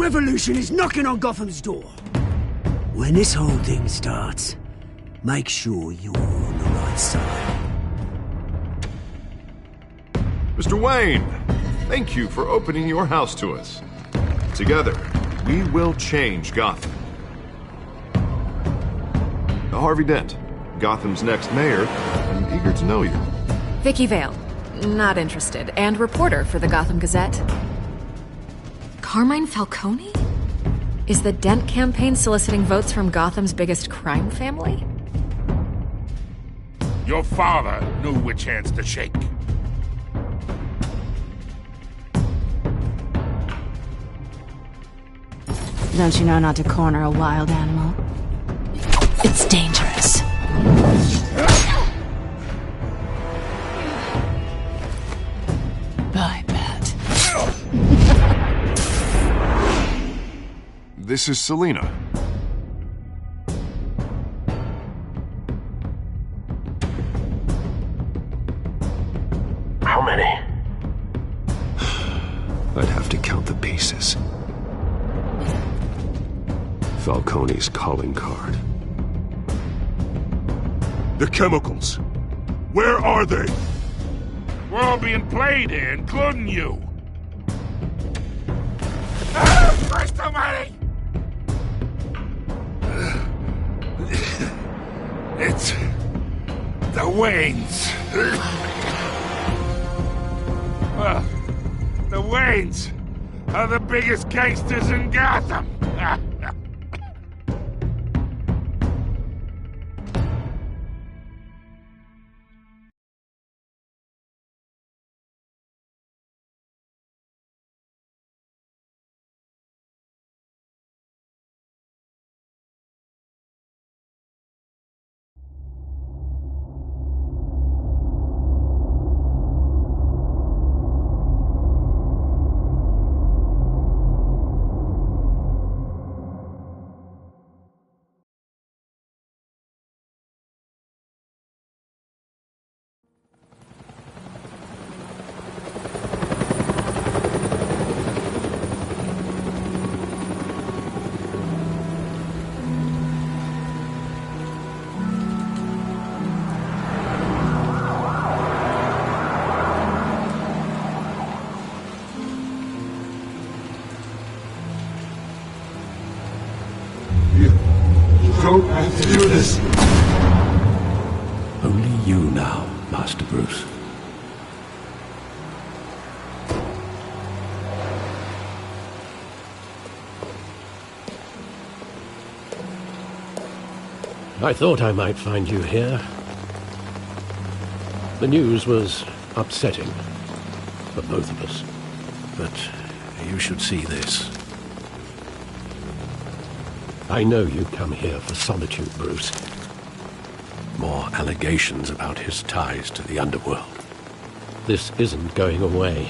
revolution is knocking on Gotham's door. When this whole thing starts, make sure you're on the right side. Mr. Wayne, thank you for opening your house to us. Together, we will change Gotham. Harvey Dent, Gotham's next mayor. I'm eager to know you. Vicky Vale. Not interested. And reporter for the Gotham Gazette. Carmine Falcone? Is the Dent campaign soliciting votes from Gotham's biggest crime family? Your father knew which hands to shake. Don't you know not to corner a wild animal? It's dangerous. Bye, Bat. This is Selina. How many? I'd have to count the pieces. Falcone's calling card. The chemicals. Where are they? We're all being played here, including you. Christ almighty! It's the Waynes. Well, the Waynes are the biggest gangsters in Gotham. Don't have to do this. Only you now, Master Bruce. I thought I might find you here. The news was upsetting for both of us. But you should see this. I know you come here for solitude, Bruce. More allegations about his ties to the underworld. This isn't going away.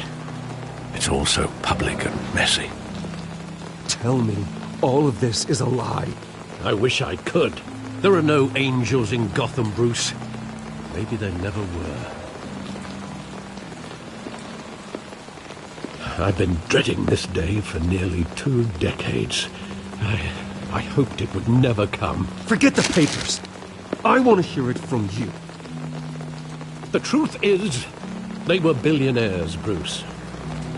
It's all so public and messy. Tell me, all of this is a lie. I wish I could. There are no angels in Gotham, Bruce. Maybe there never were. I've been dreading this day for nearly 2 decades. I hoped it would never come. Forget the papers. I want to hear it from you. The truth is, they were billionaires, Bruce.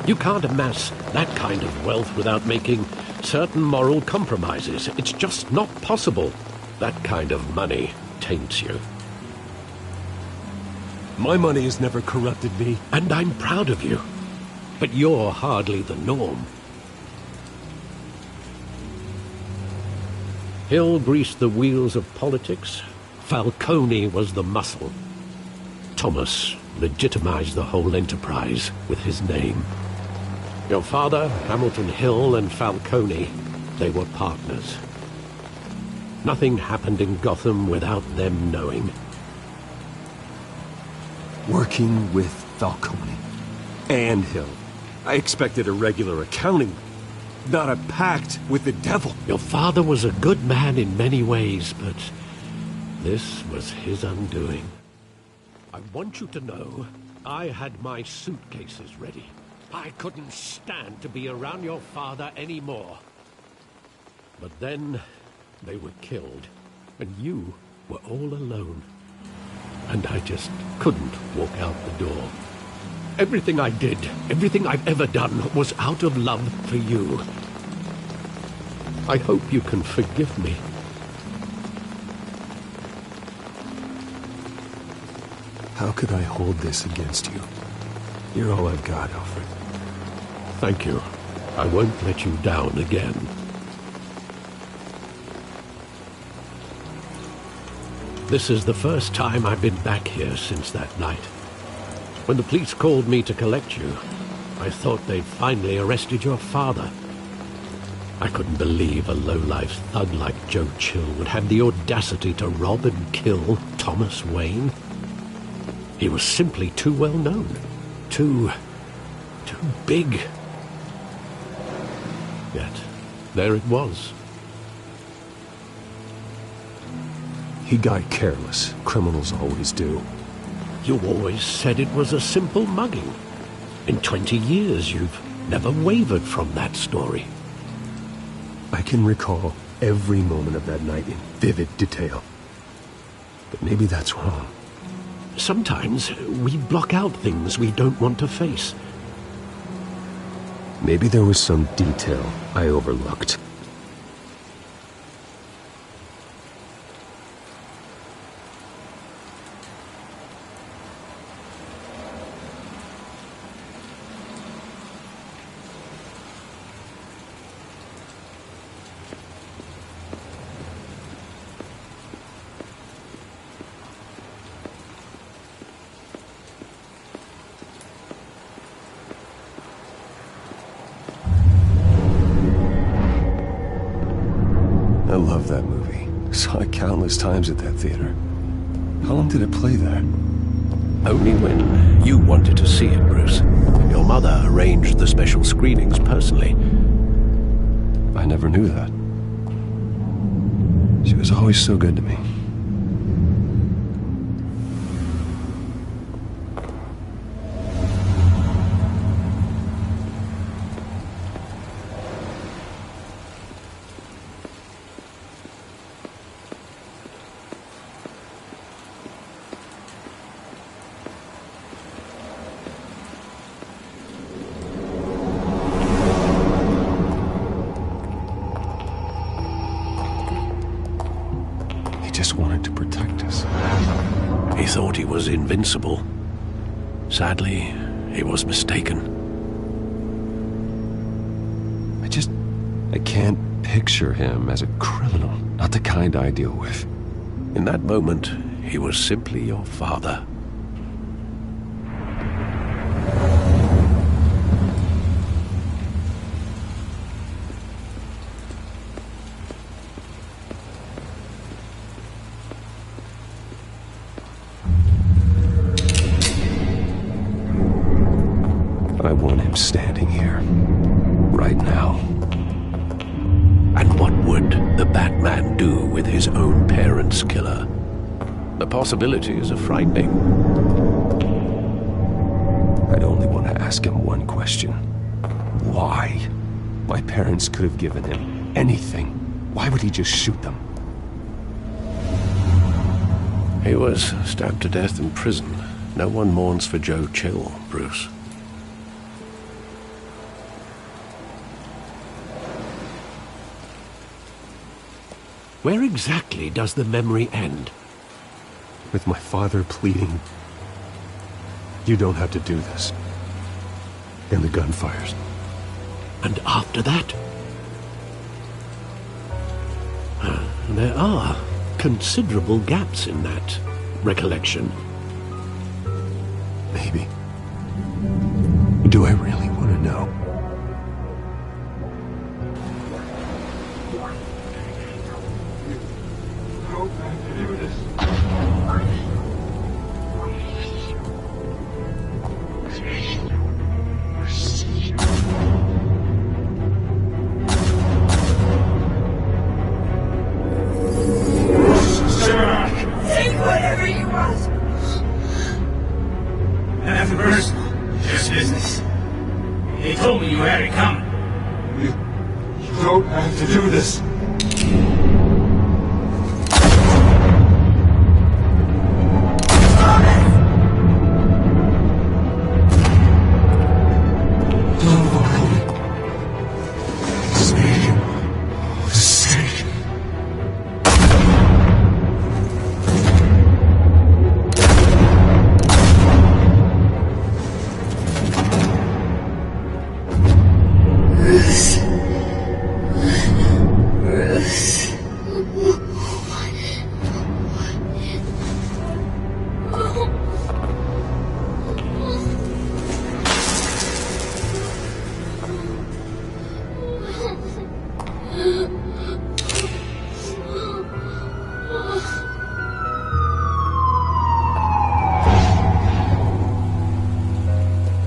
You can't amass that kind of wealth without making certain moral compromises. It's just not possible. That kind of money taints you. My money has never corrupted me. And I'm proud of you. But you're hardly the norm. Hill greased the wheels of politics. Falcone was the muscle. Thomas legitimized the whole enterprise with his name. Your father, Hamilton Hill, and Falcone, they were partners. Nothing happened in Gotham without them knowing. Working with Falcone and Hill. I expected a regular accounting, not a pact with the devil. Your father was a good man in many ways, but this was his undoing. I want you to know I had my suitcases ready. I couldn't stand to be around your father anymore. But then, they were killed, and you were all alone. And I just couldn't walk out the door. Everything I did, everything I've ever done, was out of love for you. I hope you can forgive me. How could I hold this against you? You're all I've got, Alfred. Thank you. I won't let you down again. This is the first time I've been back here since that night. When the police called me to collect you, I thought they'd finally arrested your father. I couldn't believe a low-life thug like Joe Chill would have the audacity to rob and kill Thomas Wayne. He was simply too well known. Too big. Yet, there it was. He got careless. Criminals always do. You always said it was a simple mugging. In 20 years, you've never wavered from that story. I can recall every moment of that night in vivid detail. But maybe that's wrong. Sometimes we block out things we don't want to face. Maybe there was some detail I overlooked. I love that movie. Saw it countless times at that theater. How long did it play there? Only when you wanted to see it, Bruce. Your mother arranged the special screenings personally. I never knew that. She was always so good to me. Just wanted to protect us. He thought he was invincible. Sadly, he was mistaken. I can't picture him as a criminal. Not the kind I deal with. In that moment, he was simply your father. I want him standing here, right now. And what would the Batman do with his own parents' killer? The possibilities are frightening. I'd only want to ask him one question. Why? My parents could have given him anything. Why would he just shoot them? He was stabbed to death in prison. No one mourns for Joe Chill, Bruce. Where exactly does the memory end? With my father pleading, "You don't have to do this." And the gun fires. And after that? There are considerable gaps in that recollection. Maybe. Do I really want to know? They told me you had it coming. You don't have to do this.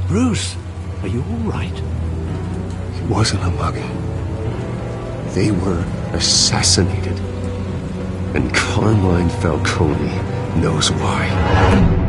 Bruce, are you all right? It wasn't a mugging. They were assassinated. And Carmine Falcone knows why.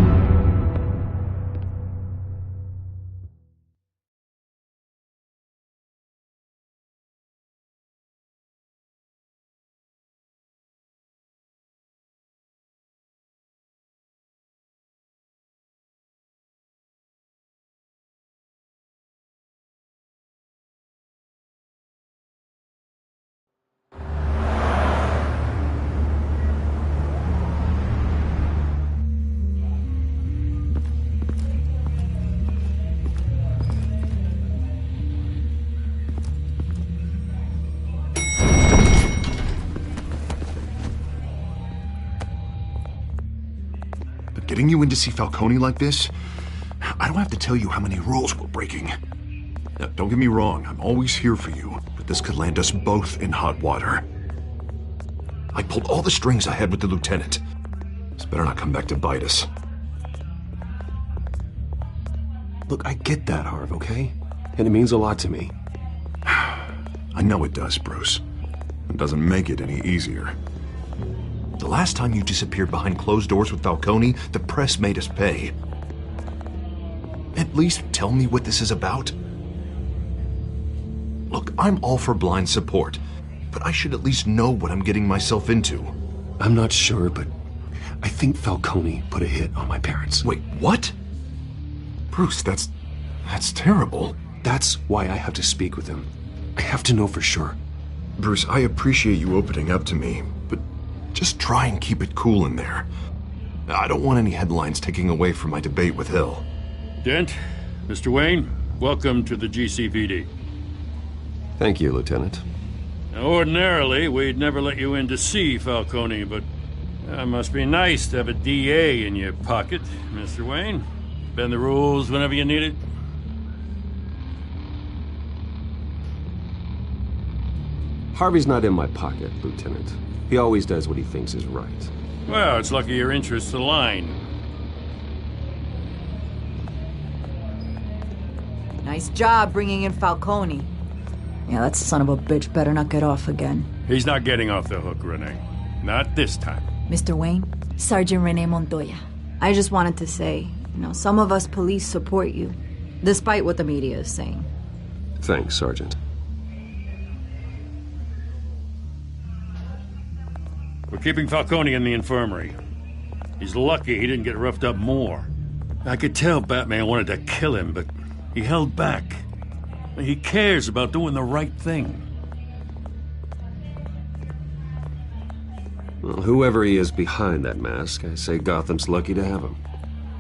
Getting you in to see Falcone like this? I don't have to tell you how many rules we're breaking. Now, don't get me wrong, I'm always here for you, but this could land us both in hot water. I pulled all the strings I had with the lieutenant. This better not come back to bite us. Look, I get that, Harv, okay? And it means a lot to me. I know it does, Bruce. It doesn't make it any easier. The last time you disappeared behind closed doors with Falcone, the press made us pay. At least tell me what this is about. Look, I'm all for blind support, but I should at least know what I'm getting myself into. I'm not sure, but I think Falcone put a hit on my parents. Wait, what? Bruce, that's terrible. That's why I have to speak with him. I have to know for sure. Bruce, I appreciate you opening up to me, but just try and keep it cool in there. I don't want any headlines taking away from my debate with Hill. Dent, Mr. Wayne, welcome to the GCPD. Thank you, Lieutenant. Now, ordinarily, we'd never let you in to see Falcone, but it must be nice to have a DA in your pocket, Mr. Wayne. Bend the rules whenever you need it. Harvey's not in my pocket, Lieutenant. He always does what he thinks is right. Well, it's lucky your interests align. Nice job bringing in Falcone. Yeah, that son of a bitch better not get off again. He's not getting off the hook, Renee. Not this time. Mr. Wayne, Sergeant Renee Montoya. I just wanted to say, some of us police support you, despite what the media is saying. Thanks, Sergeant. We're keeping Falcone in the infirmary. He's lucky he didn't get roughed up more. I could tell Batman wanted to kill him, but he held back. He cares about doing the right thing. Well, whoever he is behind that mask, I say Gotham's lucky to have him.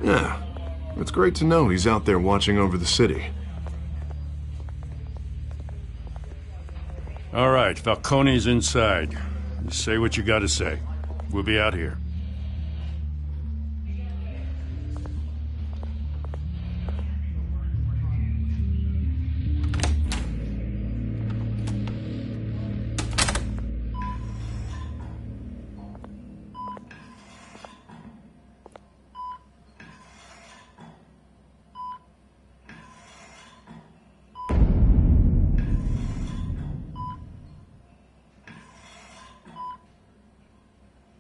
Yeah, it's great to know he's out there watching over the city. All right, Falcone's inside. Just say what you gotta say. We'll be out here.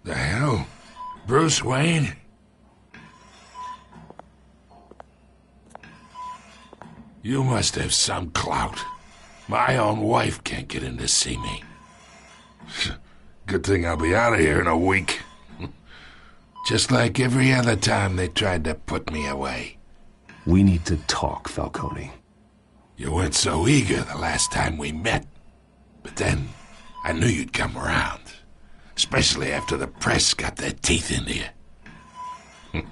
The hell? Bruce Wayne? You must have some clout. My own wife can't get in to see me. Good thing I'll be out of here in a week. Just like every other time they tried to put me away. We need to talk, Falcone. You weren't so eager the last time we met. But then, I knew you'd come around. Especially after the press got their teeth into you.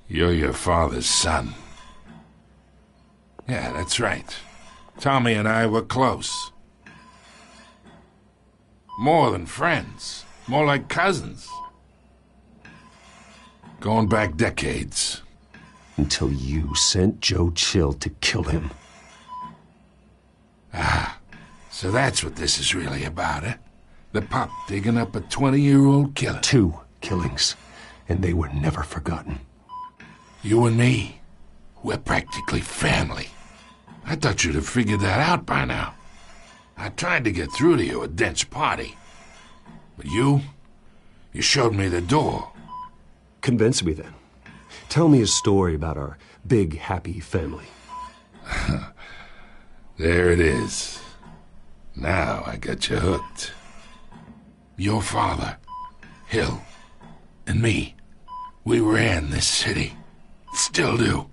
You're your father's son. Yeah, that's right. Tommy and I were close. More than friends. More like cousins. Going back decades. Until you sent Joe Chill to kill him. Ah, so that's what this is really about, eh? The pup digging up a 20-year-old killer. 2 killings, and they were never forgotten. You and me, we're practically family. I thought you'd have figured that out by now. I tried to get through to you at Dent's party. But you showed me the door. Convince me then. Tell me a story about our big, happy family. There it is. Now I got you hooked. Your father, Hill, and me, we ran this city. Still do.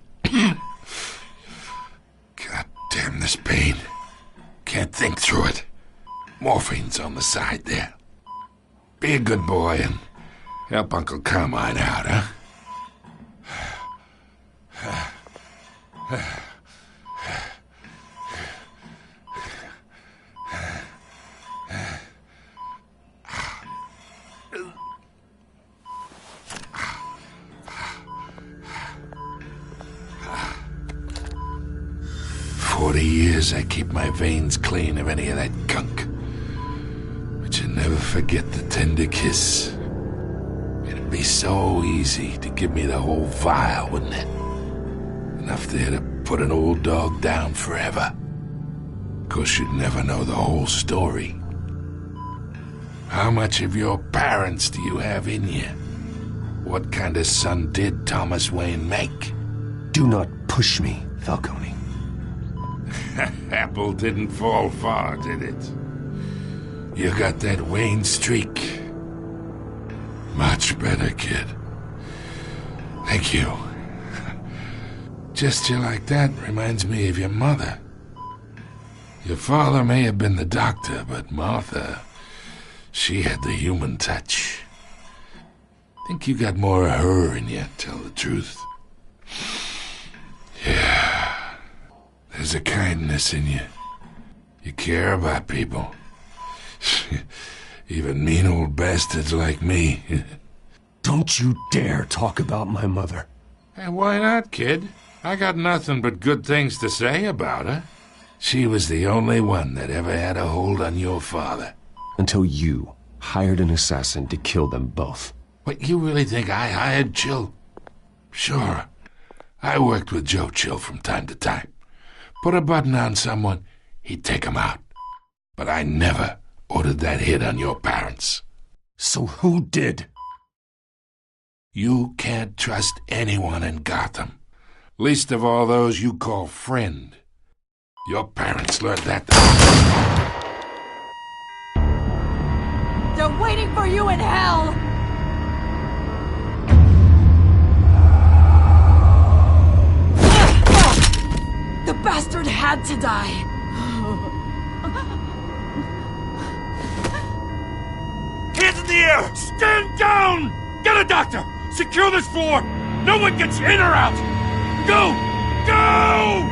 God damn this pain. Can't think through it. Morphine's on the side there. Be a good boy and help Uncle Carmine out, huh? 40 years I keep my veins clean of any of that gunk. But you never forget the tender kiss. It'd be so easy to give me the whole vial, wouldn't it? Enough there to put an old dog down forever. Of course, you'd never know the whole story. How much of your parents do you have in you? What kind of son did Thomas Wayne make? Do not push me, Falcone. Apple didn't fall far, did it? You got that Wayne streak. Much better, kid. Thank you. Gesture like that reminds me of your mother. Your father may have been the doctor, but Martha, she had the human touch. Think you got more of her in you, tell the truth. Yeah. There's a kindness in you. You care about people. Even mean old bastards like me. Don't you dare talk about my mother. Hey, why not, kid? I got nothing but good things to say about her. She was the only one that ever had a hold on your father. Until you hired an assassin to kill them both. What, you really think I hired Chill? Sure. I worked with Joe Chill from time to time. Put a button on someone, he'd take him out. But I never ordered that hit on your parents. So who did? You can't trust anyone in Gotham. Least of all those you call friend. Your parents learned that. They're waiting for you in hell! The bastard had to die! Hands in the air! Stand down! Get a doctor! Secure this floor! No one gets in or out! Go! Go!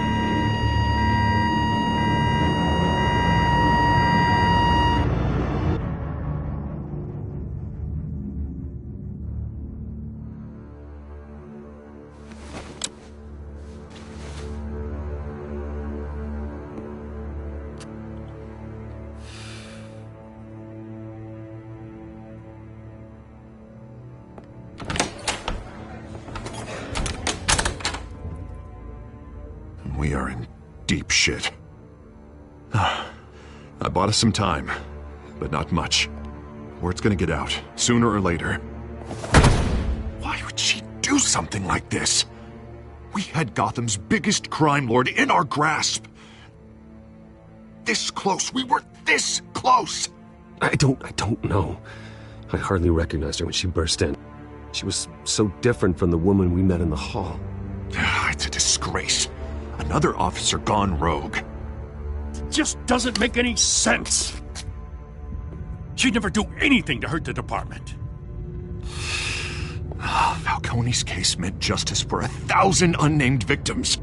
We are in deep shit. I bought us some time, but not much. Word's gonna get out, sooner or later. Why would she do something like this? We had Gotham's biggest crime lord in our grasp. This close. We were this close. I don't know. I hardly recognized her when she burst in. She was so different from the woman we met in the hall. It's a disgrace. Another officer gone rogue. It just doesn't make any sense. She'd never do anything to hurt the department. Falcone's case meant justice for 1,000 unnamed victims.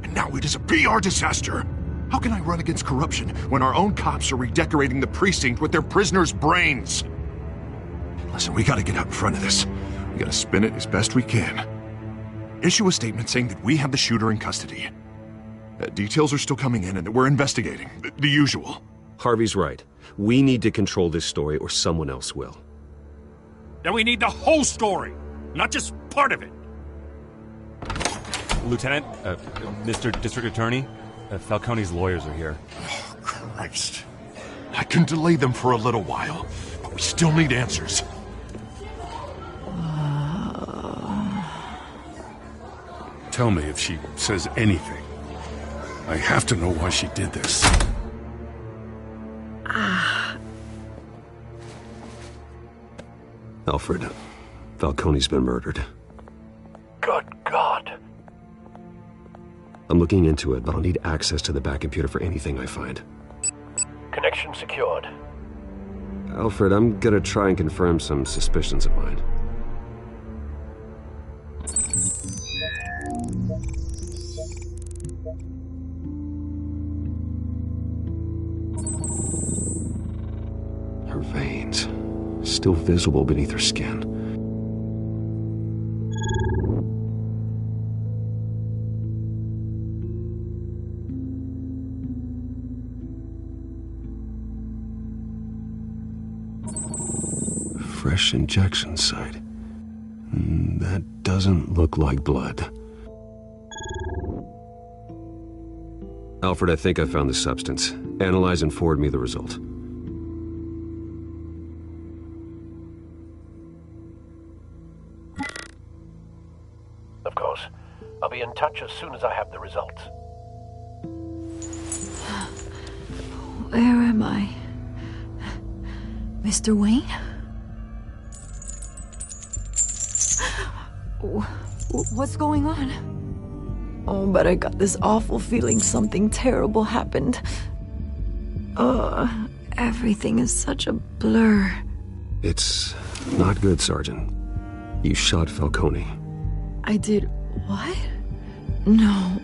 And now it is a PR disaster. How can I run against corruption when our own cops are redecorating the precinct with their prisoners' brains? Listen, we gotta get out in front of this. We gotta spin it as best we can. Issue a statement saying that we have the shooter in custody. Details are still coming in and that we're investigating. The usual. Harvey's right. We need to control this story or someone else will. Then we need the whole story, not just part of it. Lieutenant, Mr. District Attorney, Falcone's lawyers are here. Oh, Christ. I can delay them for a little while, but we still need answers. Tell me if she says anything. I have to know why she did this. Alfred, Falcone's been murdered. Good God. I'm looking into it, but I'll need access to the back computer for anything I find. Connection secured. Alfred, I'm gonna try and confirm some suspicions of mine. Her veins, still visible beneath her skin. Fresh injection site. That doesn't look like blood. Alfred, I think I found the substance. Analyze and forward me the result. Of course. I'll be in touch as soon as I have the results. Where am I? Mr. Wayne? What's going on? Oh, but I got this awful feeling something terrible happened. Everything is such a blur. It's not good, Sergeant. You shot Falcone. I did what? No.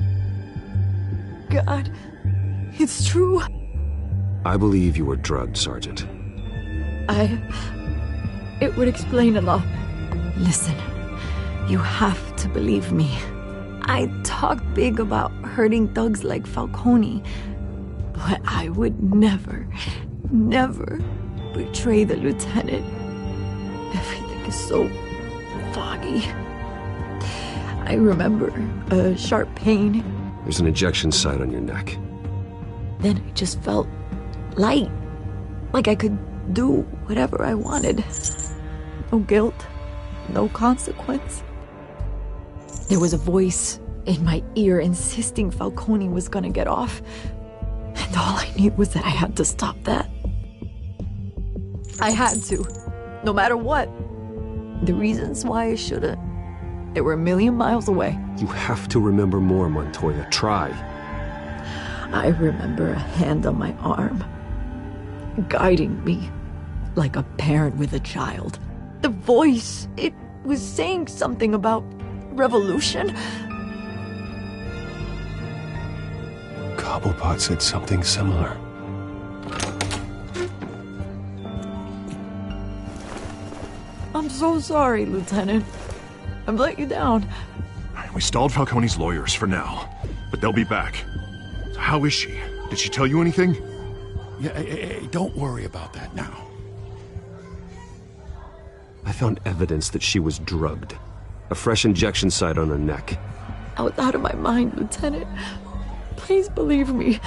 God, it's true. I believe you were drugged, Sergeant. It would explain a lot. Listen, you have to believe me. I talk big about hurting thugs like Falcone, but I would never betray the lieutenant. Everything is so foggy. I remember a sharp pain. There's an injection site on your neck. Then I just felt light, like I could do whatever I wanted. No guilt, no consequence. There was a voice in my ear insisting Falcone was gonna get off. And all I knew was that I had to stop that. I had to, no matter what. The reasons why I shouldn't, they were a million miles away. You have to remember more, Montoya. Try. I remember a hand on my arm, guiding me like a parent with a child. The voice, it was saying something about revolution. Cobblepot said something similar. I'm so sorry, Lieutenant. I've let you down. We stalled Falcone's lawyers for now, but they'll be back. So how is she? Did she tell you anything? Yeah, hey, don't worry about that now. I found evidence that she was drugged. A fresh injection site on her neck. I was out of my mind, Lieutenant. Please believe me.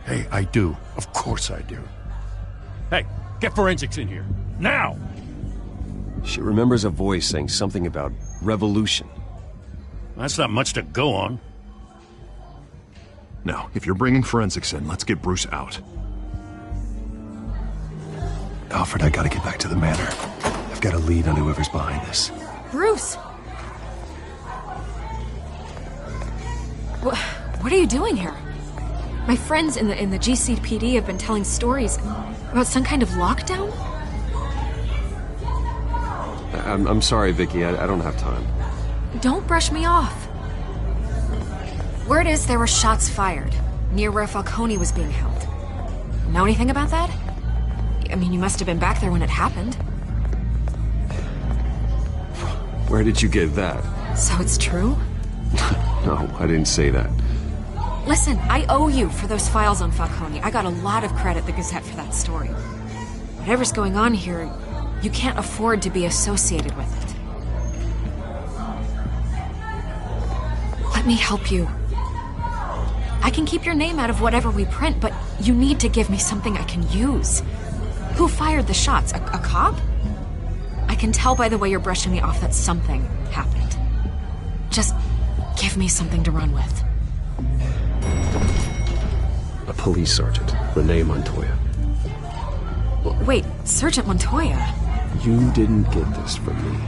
Hey, I do. Of course I do. Hey, get forensics in here. Now! She remembers a voice saying something about revolution. That's not much to go on. Now, if you're bringing forensics in, let's get Bruce out. Alfred, I gotta get back to the manor. I've got a lead on whoever's behind this. Bruce! What are you doing here? My friends in the GCPD have been telling stories about some kind of lockdown? I'm sorry, Vicky. I don't have time. Don't brush me off. Word is there were shots fired near where Falcone was being held. Know anything about that? I mean, you must have been back there when it happened. Where did you get that? So it's true? No, I didn't say that. Listen, I owe you for those files on Falcone. I got a lot of credit at the Gazette for that story. Whatever's going on here, you can't afford to be associated with it. Let me help you. I can keep your name out of whatever we print, but you need to give me something I can use. Who fired the shots? A cop? I can tell by the way you're brushing me off that something happened. Just give me something to run with. A police sergeant, Renee Montoya. Wait, Sergeant Montoya? You didn't get this from me.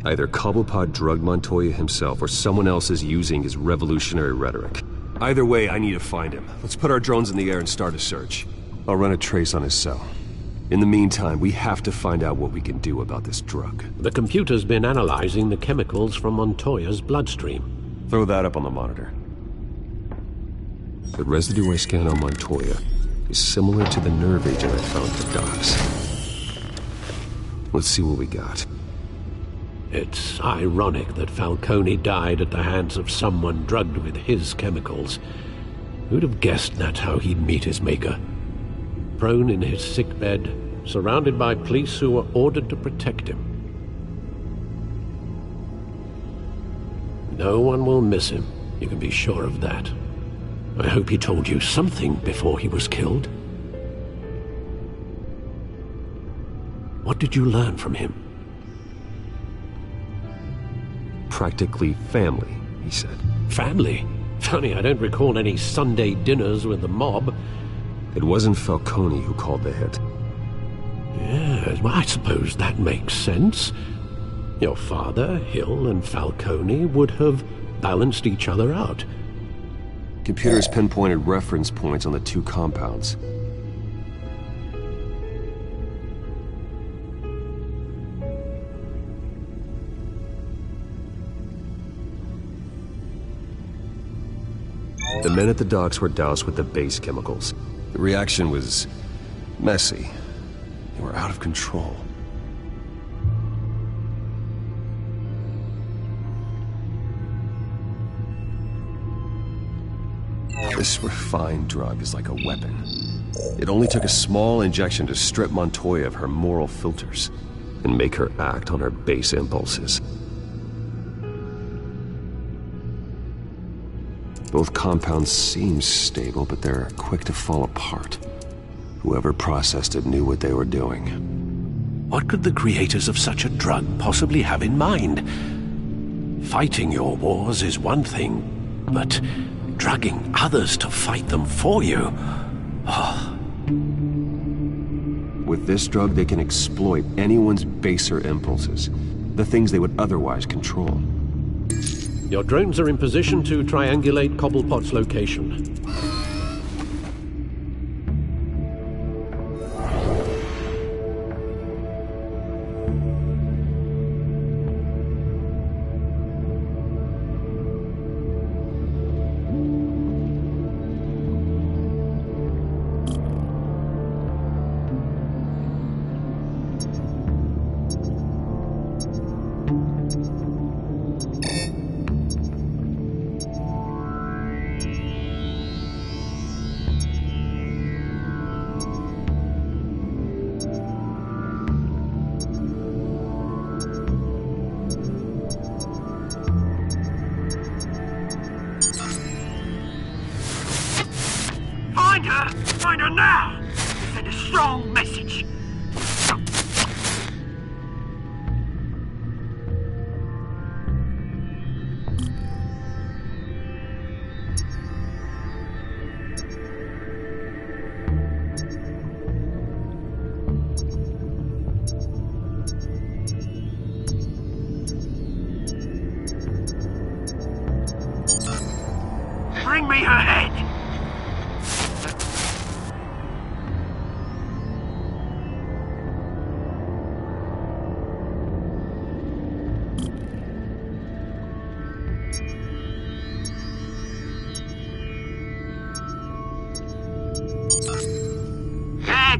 Either Cobblepot drugged Montoya himself or someone else is using his revolutionary rhetoric. Either way, I need to find him. Let's put our drones in the air and start a search. I'll run a trace on his cell. In the meantime, we have to find out what we can do about this drug. The computer's been analyzing the chemicals from Montoya's bloodstream. Throw that up on the monitor. The residue I scan on Montoya is similar to the nerve agent I found at the docks. Let's see what we got. It's ironic that Falcone died at the hands of someone drugged with his chemicals. Who'd have guessed that's how he'd meet his maker? Prone in his sickbed, surrounded by police who were ordered to protect him. No one will miss him, you can be sure of that. I hope he told you something before he was killed. What did you learn from him? Practically family, he said. Family? Funny, I don't recall any Sunday dinners with the mob. It wasn't Falcone who called the hit. Yes, well, I suppose that makes sense. Your father, Hill, and Falcone would have balanced each other out. Computers pinpointed reference points on the two compounds. The men at the docks were doused with the base chemicals. The reaction was messy. They were out of control. This refined drug is like a weapon. It only took a small injection to strip Montoya of her moral filters and make her act on her base impulses. Both compounds seem stable, but they're quick to fall apart. Whoever processed it knew what they were doing. What could the creators of such a drug possibly have in mind? Fighting your wars is one thing, but drugging others to fight them for you? Oh. With this drug, they can exploit anyone's baser impulses, the things they would otherwise control. Your drones are in position to triangulate Cobblepot's location. Find her now! Send a strong message. Bring me her head!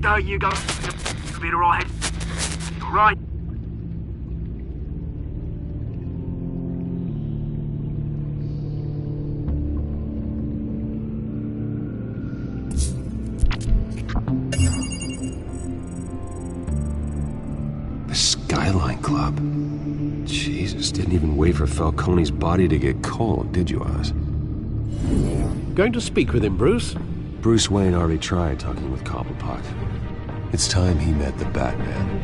There you go. Be alright. Alright. The Skyline Club. Jesus, didn't even wait for Falcone's body to get cold, did you, Oz? Going to speak with him, Bruce? Bruce Wayne already tried talking with Cobblepot. It's time he met the Batman.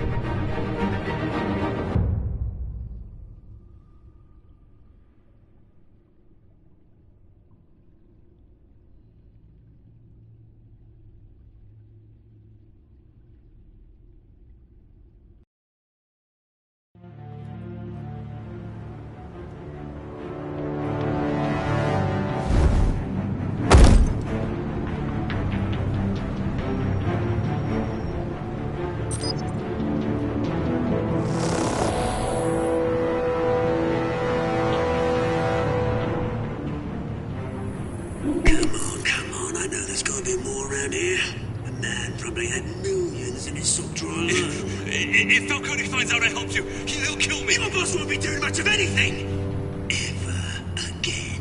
If Falcone finds out I helped you, he'll kill me. Your boss won't be doing much of anything. Ever again.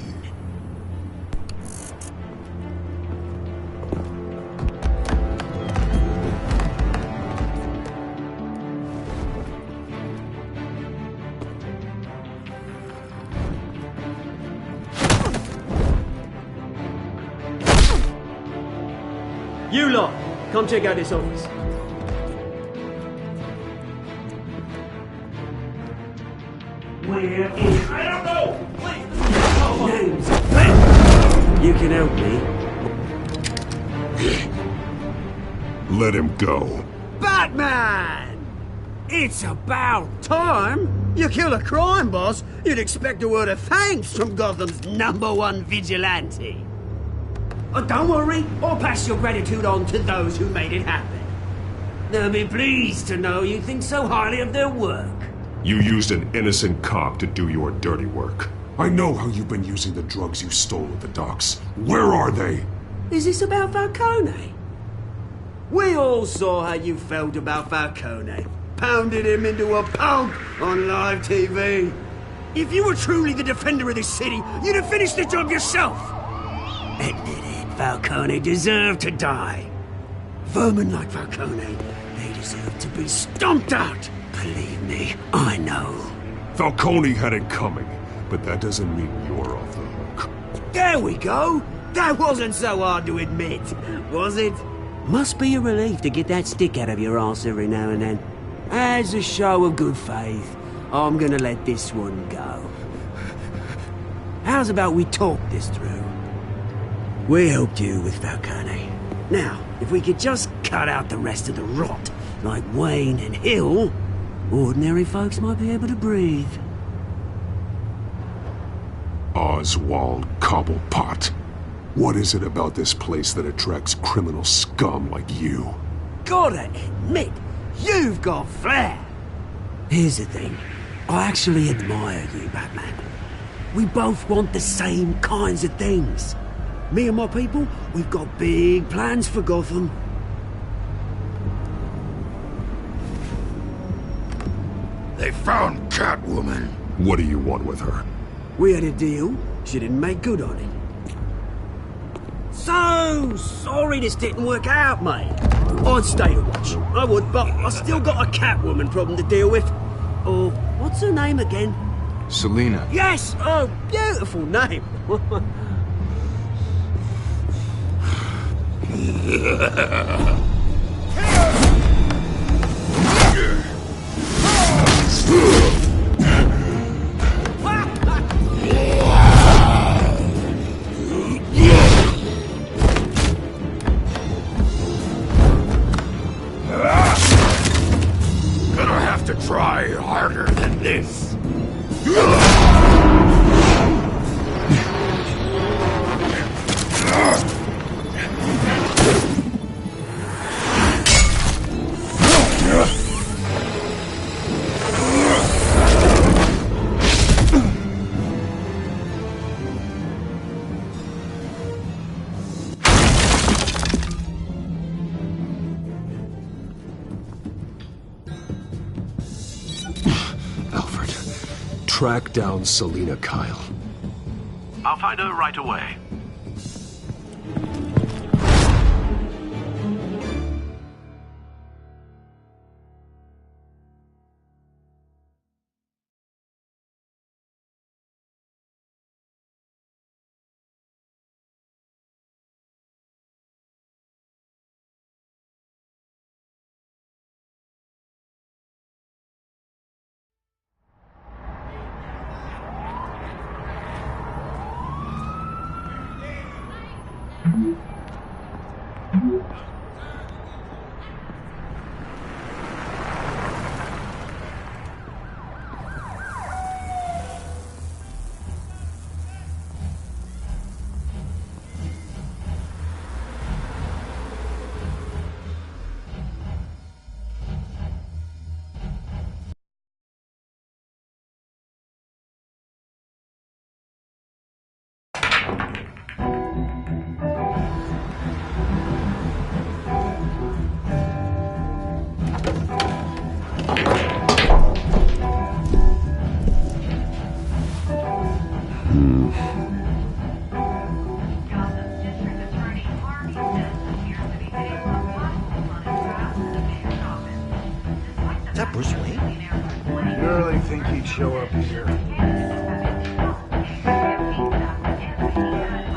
You lot, come check out this office. We're incredible! Names. You can help me. Let him go. Batman! It's about time. You kill a crime boss, you'd expect a word of thanks from Gotham's #1 vigilante. Oh, don't worry, I'll pass your gratitude on to those who made it happen. They'll be pleased to know you think so highly of their work. You used an innocent cop to do your dirty work. I know how you've been using the drugs you stole at the docks. Where are they? Is this about Falcone? We all saw how you felt about Falcone. Pounded him into a pulp on live TV. If you were truly the defender of this city, you'd have finished the job yourself. Admit it, Falcone deserved to die. Vermin like Falcone, they deserve to be stomped out. Believe me, I know. Falcone had it coming, but that doesn't mean you're off the hook. There we go. That wasn't so hard to admit, was it? Must be a relief to get that stick out of your arse every now and then. As a show of good faith, I'm gonna let this one go. How's about we talk this through? We helped you with Falcone. Now, if we could just cut out the rest of the rot, like Wayne and Hill, ordinary folks might be able to breathe. Oswald Cobblepot. What is it about this place that attracts criminal scum like you? Gotta admit, you've got flair. Here's the thing. I actually admire you, Batman. We both want the same kinds of things. Me and my people, we've got big plans for Gotham. They found Catwoman. What do you want with her? We had a deal. She didn't make good on it. So sorry this didn't work out, mate. I'd stay to watch. I would, but I still got a Catwoman problem to deal with. Oh, what's her name again? Selina. Yes! Oh, beautiful name. Gonna have to try harder than this. Track down Selina Kyle. I'll find her right away. Show up here.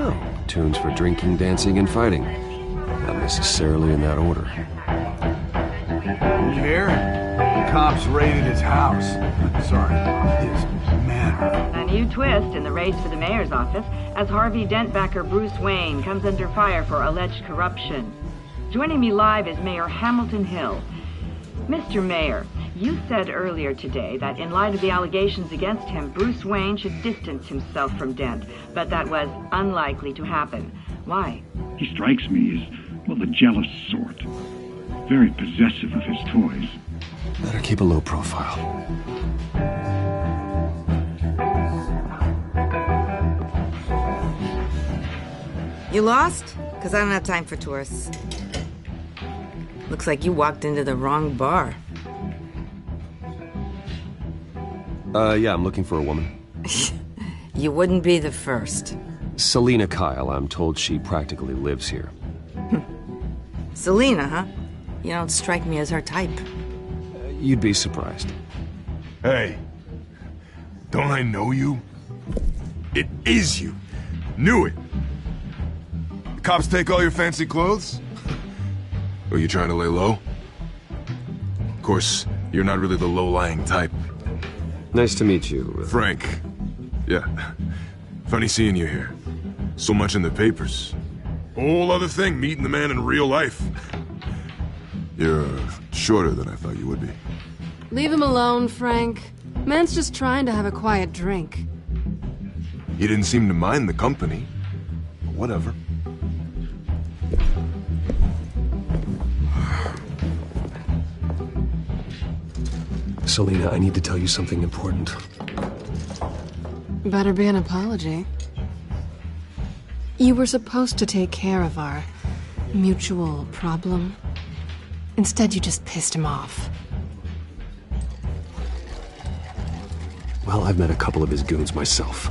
Oh, tunes for drinking, dancing, and fighting. Not necessarily in that order. You hear? The cops raided his house. Sorry, his manor. A new twist in the race for the mayor's office as Harvey Dent backer Bruce Wayne comes under fire for alleged corruption. Joining me live is Mayor Hamilton Hill. Mr. Mayor, you said earlier today that in light of the allegations against him, Bruce Wayne should distance himself from Dent, but that was unlikely to happen. Why? He strikes me as, well, the jealous sort. Very possessive of his toys. Better keep a low profile. You lost? Because I don't have time for tourists. Looks like you walked into the wrong bar. Yeah, I'm looking for a woman. You wouldn't be the first. Selina Kyle, I'm told she practically lives here. Selina, huh? You don't strike me as her type. You'd be surprised. Hey, don't I know you? It is you. Knew it. The cops take all your fancy clothes? Are you trying to lay low? Of course, you're not really the low-lying type. Nice to meet you. Frank. Yeah. Funny seeing you here. So much in the papers. Whole other thing, meeting the man in real life. You're shorter than I thought you would be. Leave him alone, Frank. Man's just trying to have a quiet drink. He didn't seem to mind the company. Whatever. Selina, I need to tell you something important. Better be an apology. You were supposed to take care of our mutual problem. Instead, you just pissed him off. Well, I've met a couple of his goons myself.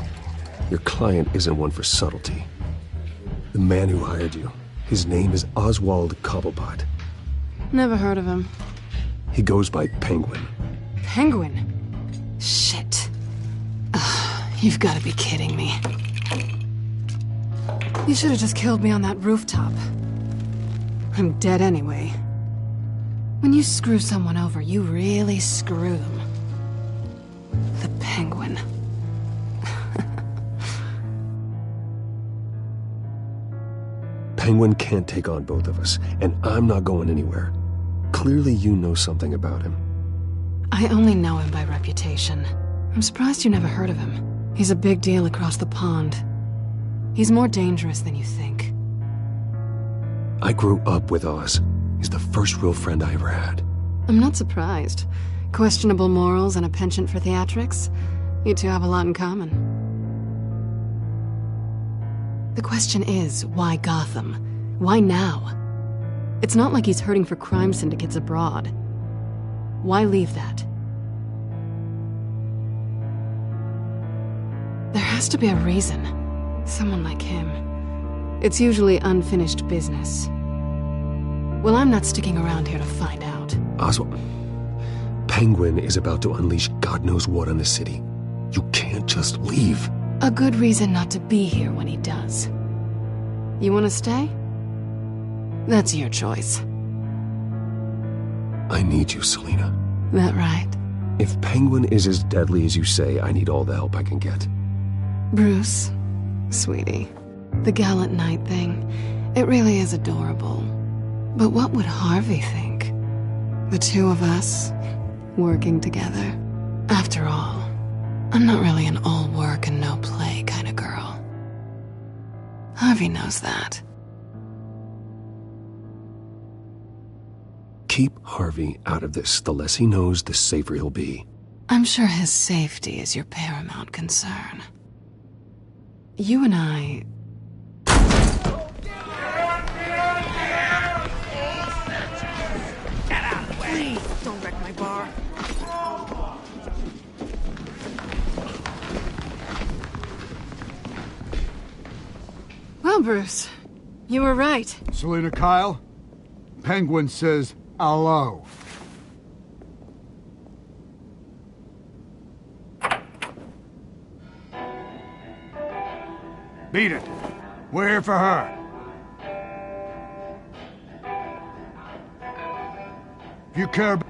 Your client isn't one for subtlety. The man who hired you, his name is Oswald Cobblepot. Never heard of him. He goes by Penguin. Penguin? Shit. Ugh, you've got to be kidding me. You should have just killed me on that rooftop. I'm dead anyway. When you screw someone over, you really screw them. The Penguin. Penguin can't take on both of us, and I'm not going anywhere. Clearly you know something about him. I only know him by reputation. I'm surprised you never heard of him. He's a big deal across the pond. He's more dangerous than you think. I grew up with Oz. He's the first real friend I ever had. I'm not surprised. Questionable morals and a penchant for theatrics. You two have a lot in common. The question is, why Gotham? Why now? It's not like he's hurting for crime syndicates abroad. Why leave that? There has to be a reason. Someone like him. It's usually unfinished business. Well, I'm not sticking around here to find out. Oswald, Penguin is about to unleash God knows what on the city. You can't just leave. A good reason not to be here when he does. You want to stay? That's your choice. I need you, Selina. That right? If Penguin is as deadly as you say, I need all the help I can get. Bruce, sweetie, the gallant knight thing, it really is adorable. But what would Harvey think? The two of us, working together. After all, I'm not really an all work and no play kind of girl. Harvey knows that. Keep Harvey out of this. The less he knows, the safer he'll be. I'm sure his safety is your paramount concern. You and I... Get out of the way! Please, don't wreck my bar. Well, Bruce, you were right. Selina Kyle, Penguin says hello. Beat it. We're here for her. If you care about...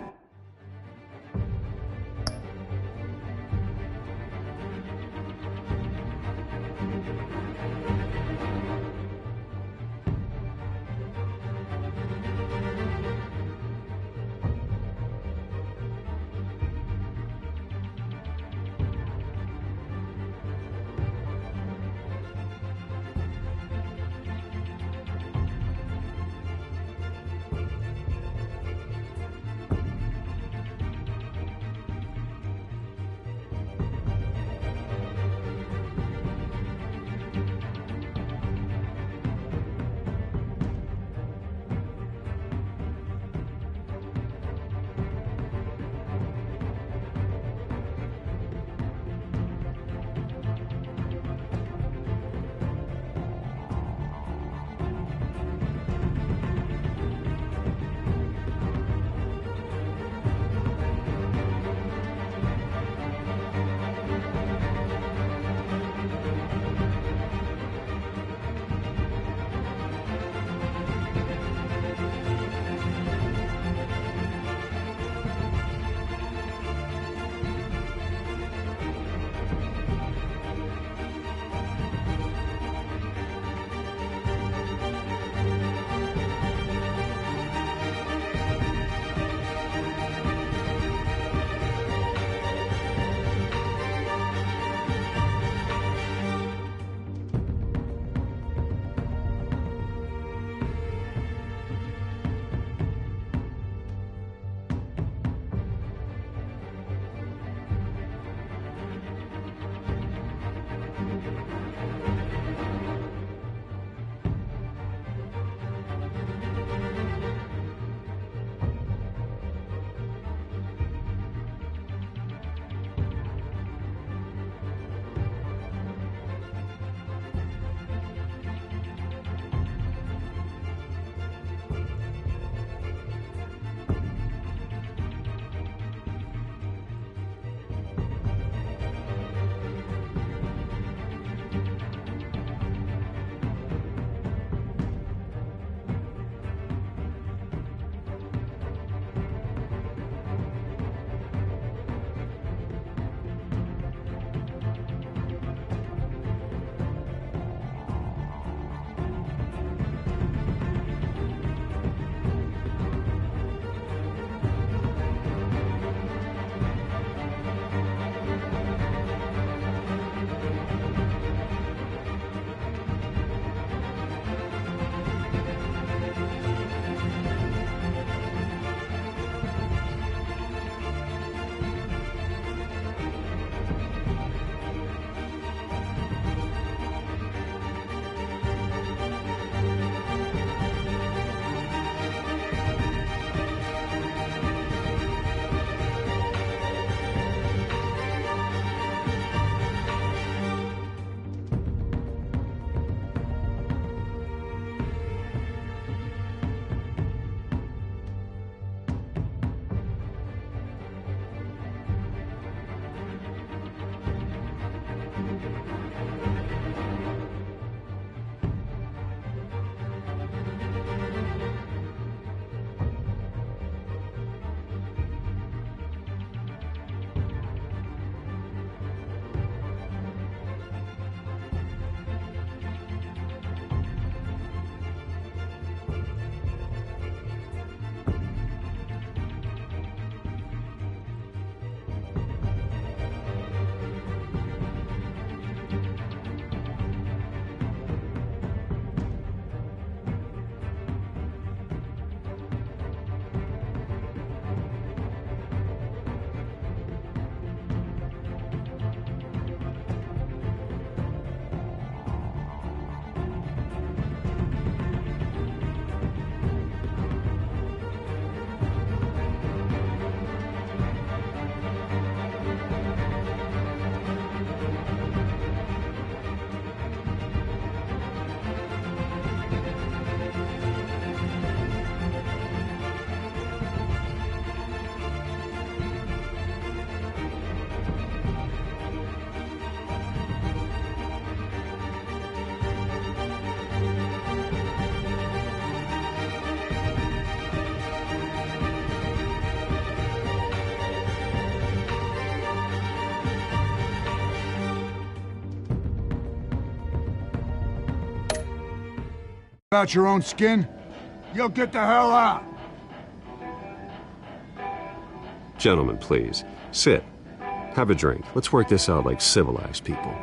About your own skin? You'll get the hell out. Gentlemen, please. Sit. Have a drink. Let's work this out like civilized people.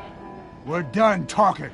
We're done talking.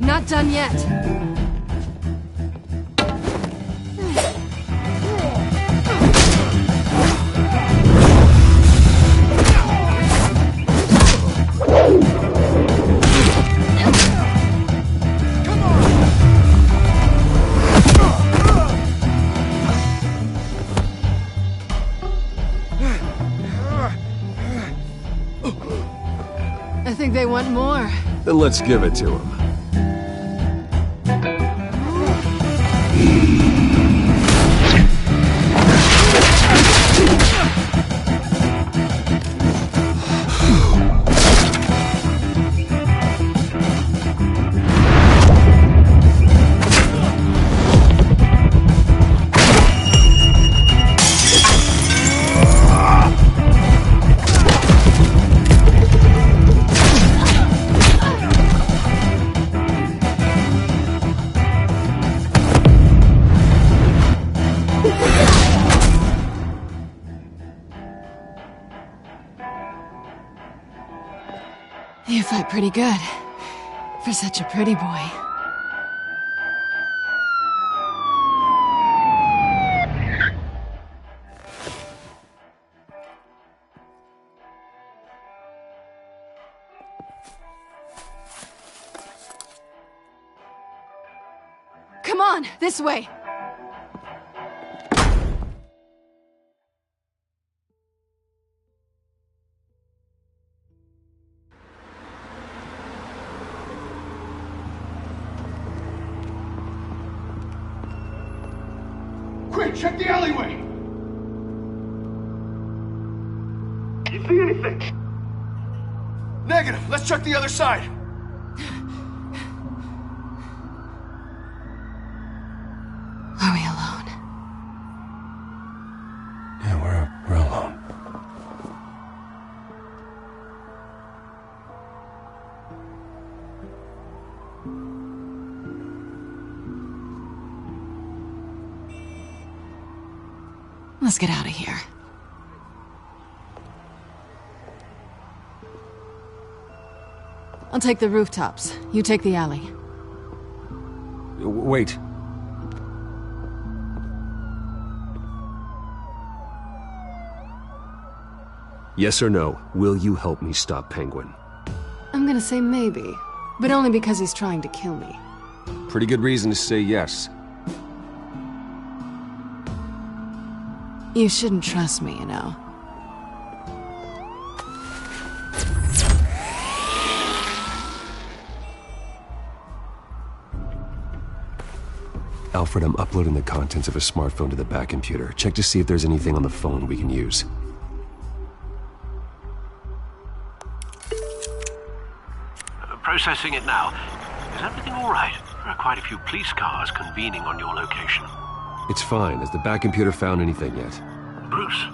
Not done yet. I think they want more. Then let's give it to them. You fight pretty good. For such a pretty boy. Come on, this way. Quick, check the alleyway! You see anything? Negative. Let's check the other side. Are we alone? Yeah, we're alone. Let's get out of here. I'll take the rooftops. You take the alley. Wait. Yes or no, will you help me stop Penguin? I'm gonna say maybe, but only because he's trying to kill me. Pretty good reason to say yes. You shouldn't trust me, you know. Alfred, I'm uploading the contents of a smartphone to the back computer. Check to see if there's anything on the phone we can use. Processing it now. Is everything all right? There are quite a few police cars convening on your location. It's fine. Has the back computer found anything yet? Bruce,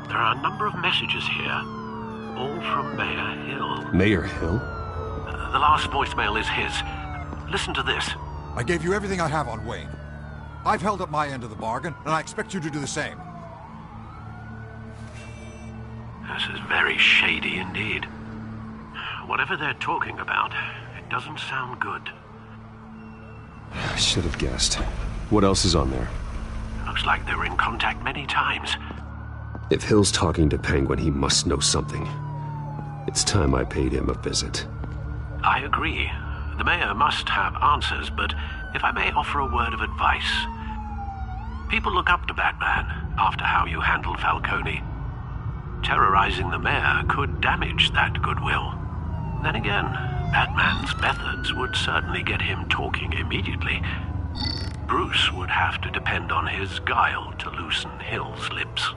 there are a number of messages here, all from Mayor Hill. Mayor Hill? The last voicemail is his. Listen to this. I gave you everything I have on Wayne. I've held up my end of the bargain, and I expect you to do the same. This is very shady indeed. Whatever they're talking about, it doesn't sound good. I should have guessed. What else is on there? Looks like they were in contact many times. If Hill's talking to Penguin, he must know something. It's time I paid him a visit. I agree. The mayor must have answers, but if I may offer a word of advice. People look up to Batman after how you handled Falcone. Terrorizing the mayor could damage that goodwill. Then again, Batman's methods would certainly get him talking immediately. Bruce would have to depend on his guile to loosen Hill's lips.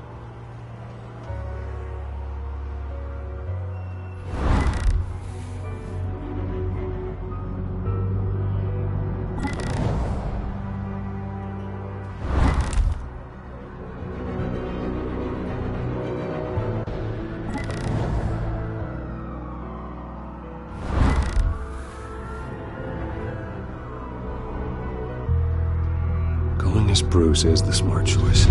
Bruce is the smart choice.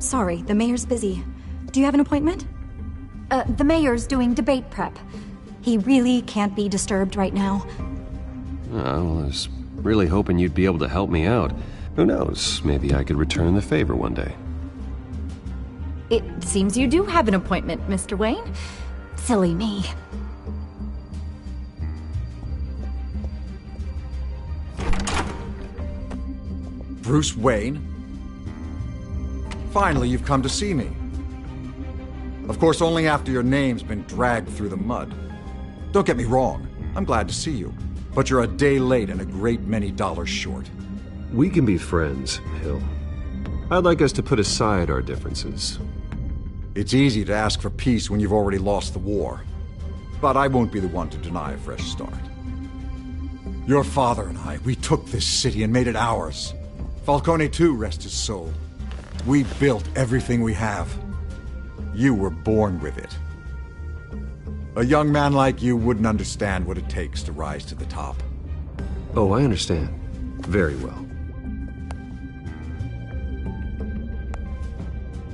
Sorry, the mayor's busy. Do you have an appointment? The mayor's doing debate prep. He really can't be disturbed right now. I was really hoping you'd be able to help me out. Who knows, maybe I could return the favor one day. It seems you do have an appointment, Mr. Wayne. Silly me. Bruce Wayne? Finally, you've come to see me. Of course, only after your name's been dragged through the mud. Don't get me wrong, I'm glad to see you. But you're a day late and a great many dollars short. We can be friends, Hill. I'd like us to put aside our differences. It's easy to ask for peace when you've already lost the war. But I won't be the one to deny a fresh start. Your father and I, we took this city and made it ours. Falcone too, rest his soul. We built everything we have. You were born with it. A young man like you wouldn't understand what it takes to rise to the top. Oh, I understand. Very well.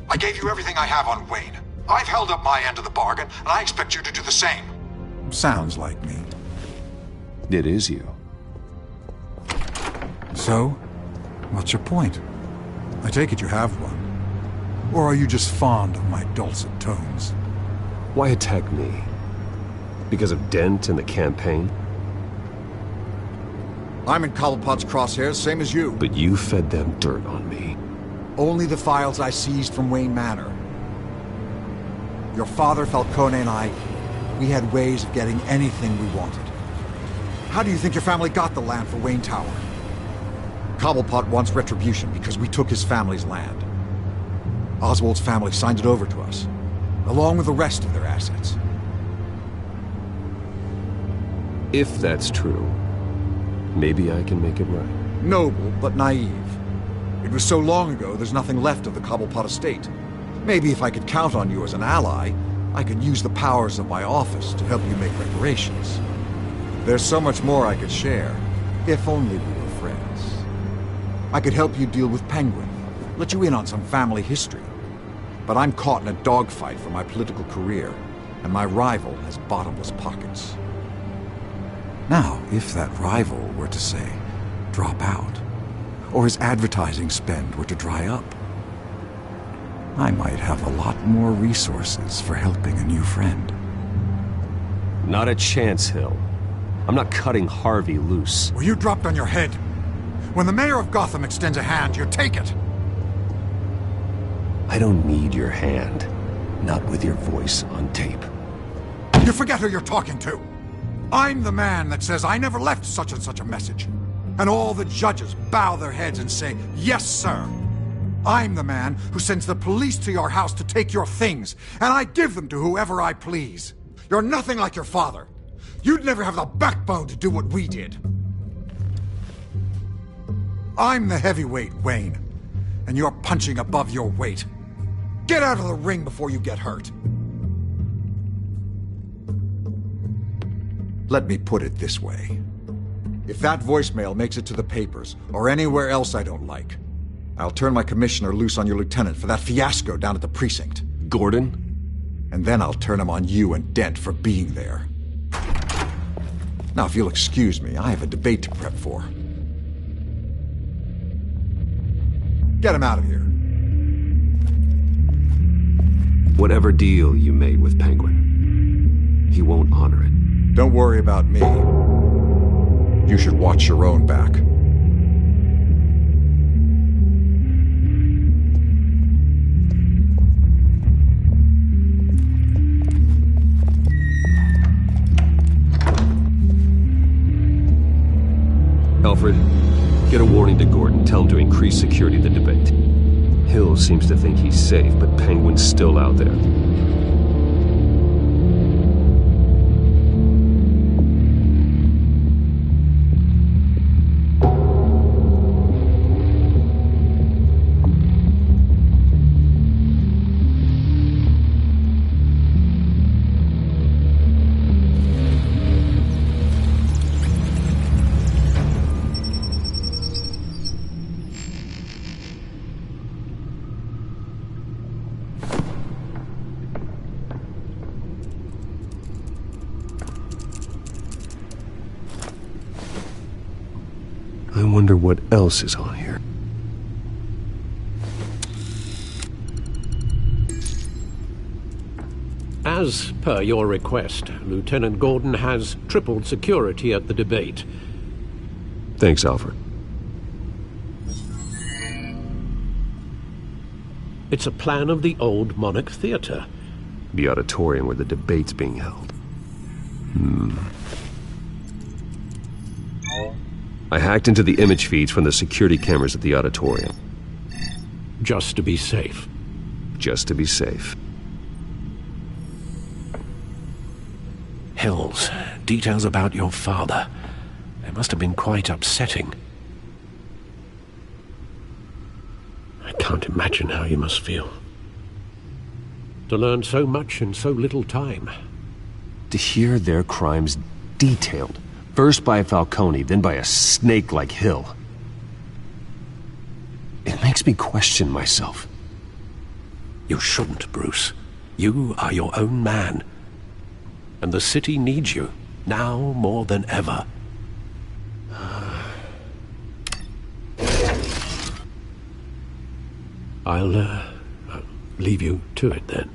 I gave you everything I have on Wayne. I've held up my end of the bargain, and I expect you to do the same. Sounds like me. It is you. So, what's your point? I take it you have one. Or are you just fond of my dulcet tones? Why attack me? Because of Dent and the campaign? I'm in Cobblepot's crosshairs, same as you. But you fed them dirt on me. Only the files I seized from Wayne Manor. Your father, Falcone, and I, we had ways of getting anything we wanted. How do you think your family got the land for Wayne Tower? Cobblepot wants retribution because we took his family's land. Oswald's family signed it over to us, along with the rest of their assets. If that's true, maybe I can make it right. Noble, but naive. It was so long ago, there's nothing left of the Cobblepot estate. Maybe if I could count on you as an ally, I could use the powers of my office to help you make reparations. There's so much more I could share, if only we were friends. I could help you deal with Penguin, let you in on some family history. But I'm caught in a dogfight for my political career, and my rival has bottomless pockets. Now, if that rival were to say, drop out, or his advertising spend were to dry up, I might have a lot more resources for helping a new friend. Not a chance, Hill. I'm not cutting Harvey loose. Were you dropped on your head? When the mayor of Gotham extends a hand, you take it! I don't need your hand. Not with your voice on tape. You forget who you're talking to! I'm the man that says I never left such and such a message. And all the judges bow their heads and say, yes, sir. I'm the man who sends the police to your house to take your things, and I give them to whoever I please. You're nothing like your father. You'd never have the backbone to do what we did. I'm the heavyweight, Wayne, and you're punching above your weight. Get out of the ring before you get hurt. Let me put it this way. If that voicemail makes it to the papers, or anywhere else I don't like, I'll turn my commissioner loose on your lieutenant for that fiasco down at the precinct. Gordon? And then I'll turn him on you and Dent for being there. Now, if you'll excuse me, I have a debate to prep for. Get him out of here. Whatever deal you made with Penguin, he won't honor it. Don't worry about me. You should watch your own back. Alfred, get a warning to Gordon. Tell him to increase security at the debate. Hill seems to think he's safe, but Penguin's still out there. I wonder what else is on here. As per your request, Lieutenant Gordon has tripled security at the debate. Thanks, Alfred. It's a plan of the old Monarch Theater. The auditorium where the debate's being held. I hacked into the image feeds from the security cameras at the auditorium. Just to be safe. Just to be safe. Hills, details about your father. They must have been quite upsetting. I can't imagine how you must feel. To learn so much in so little time. To hear their crimes detailed. First by Falcone, then by a snake like Hill. It makes me question myself. You shouldn't, Bruce. You are your own man. And the city needs you, now more than ever. I'll leave you to it then.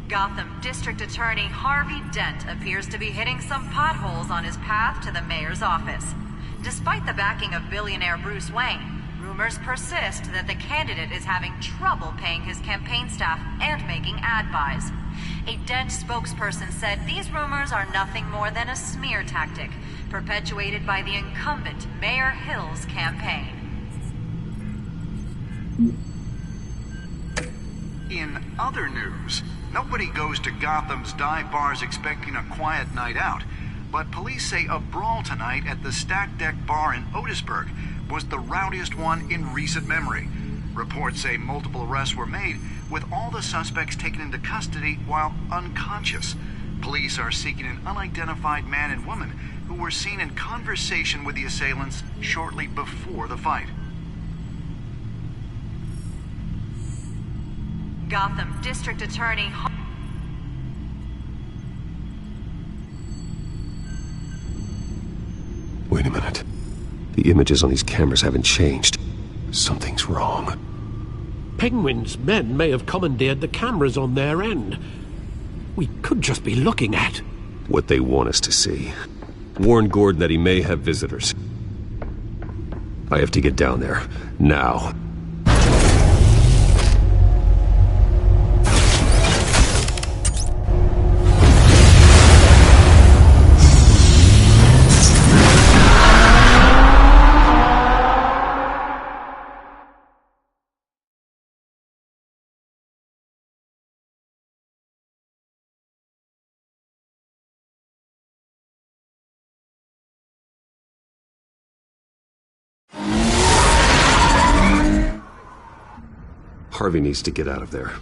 Gotham District Attorney Harvey Dent appears to be hitting some potholes on his path to the mayor's office. Despite the backing of billionaire Bruce Wayne, rumors persist that the candidate is having trouble paying his campaign staff and making ad buys. A Dent spokesperson said these rumors are nothing more than a smear tactic, perpetuated by the incumbent Mayor Hill's campaign. In other news, nobody goes to Gotham's dive bars expecting a quiet night out, but police say a brawl tonight at the Stack Deck Bar in Otisburg was the rowdiest one in recent memory. Reports say multiple arrests were made, with all the suspects taken into custody while unconscious. Police are seeking an unidentified man and woman who were seen in conversation with the assailants shortly before the fight. Gotham District Attorney... Wait a minute. The images on these cameras haven't changed. Something's wrong. Penguin's men may have commandeered the cameras on their end. We could just be looking at what they want us to see. Warn Gordon that he may have visitors. I have to get down there. Now. Harvey needs to get out of there.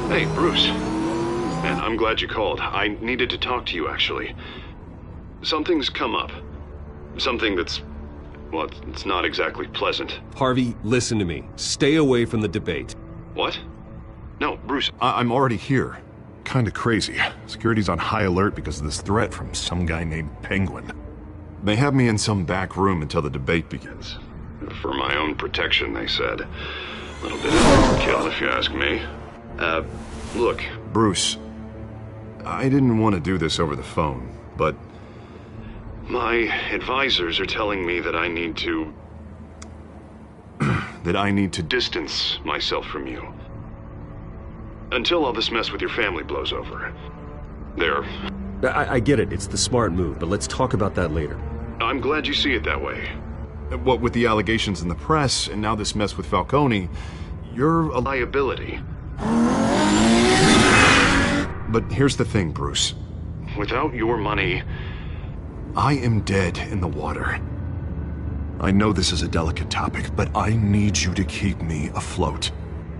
Hey, Bruce. Man, I'm glad you called. I needed to talk to you, actually. Something's come up. Something that's... well, it's not exactly pleasant. Harvey, listen to me. Stay away from the debate. What? No, Bruce, I'm already here. Kinda crazy. Security's on high alert because of this threat from some guy named Penguin. They have me in some back room until the debate begins. For my own protection, they said. A little bit of overkill, if you ask me. Look, Bruce, I didn't want to do this over the phone, but my advisors are telling me that I need to... that I need to distance myself from you. Until all this mess with your family blows over. I get it, it's the smart move, but let's talk about that later. I'm glad you see it that way. What with the allegations in the press, and now this mess with Falcone, you're a liability. But here's the thing, Bruce. Without your money, I am dead in the water. I know this is a delicate topic, but I need you to keep me afloat.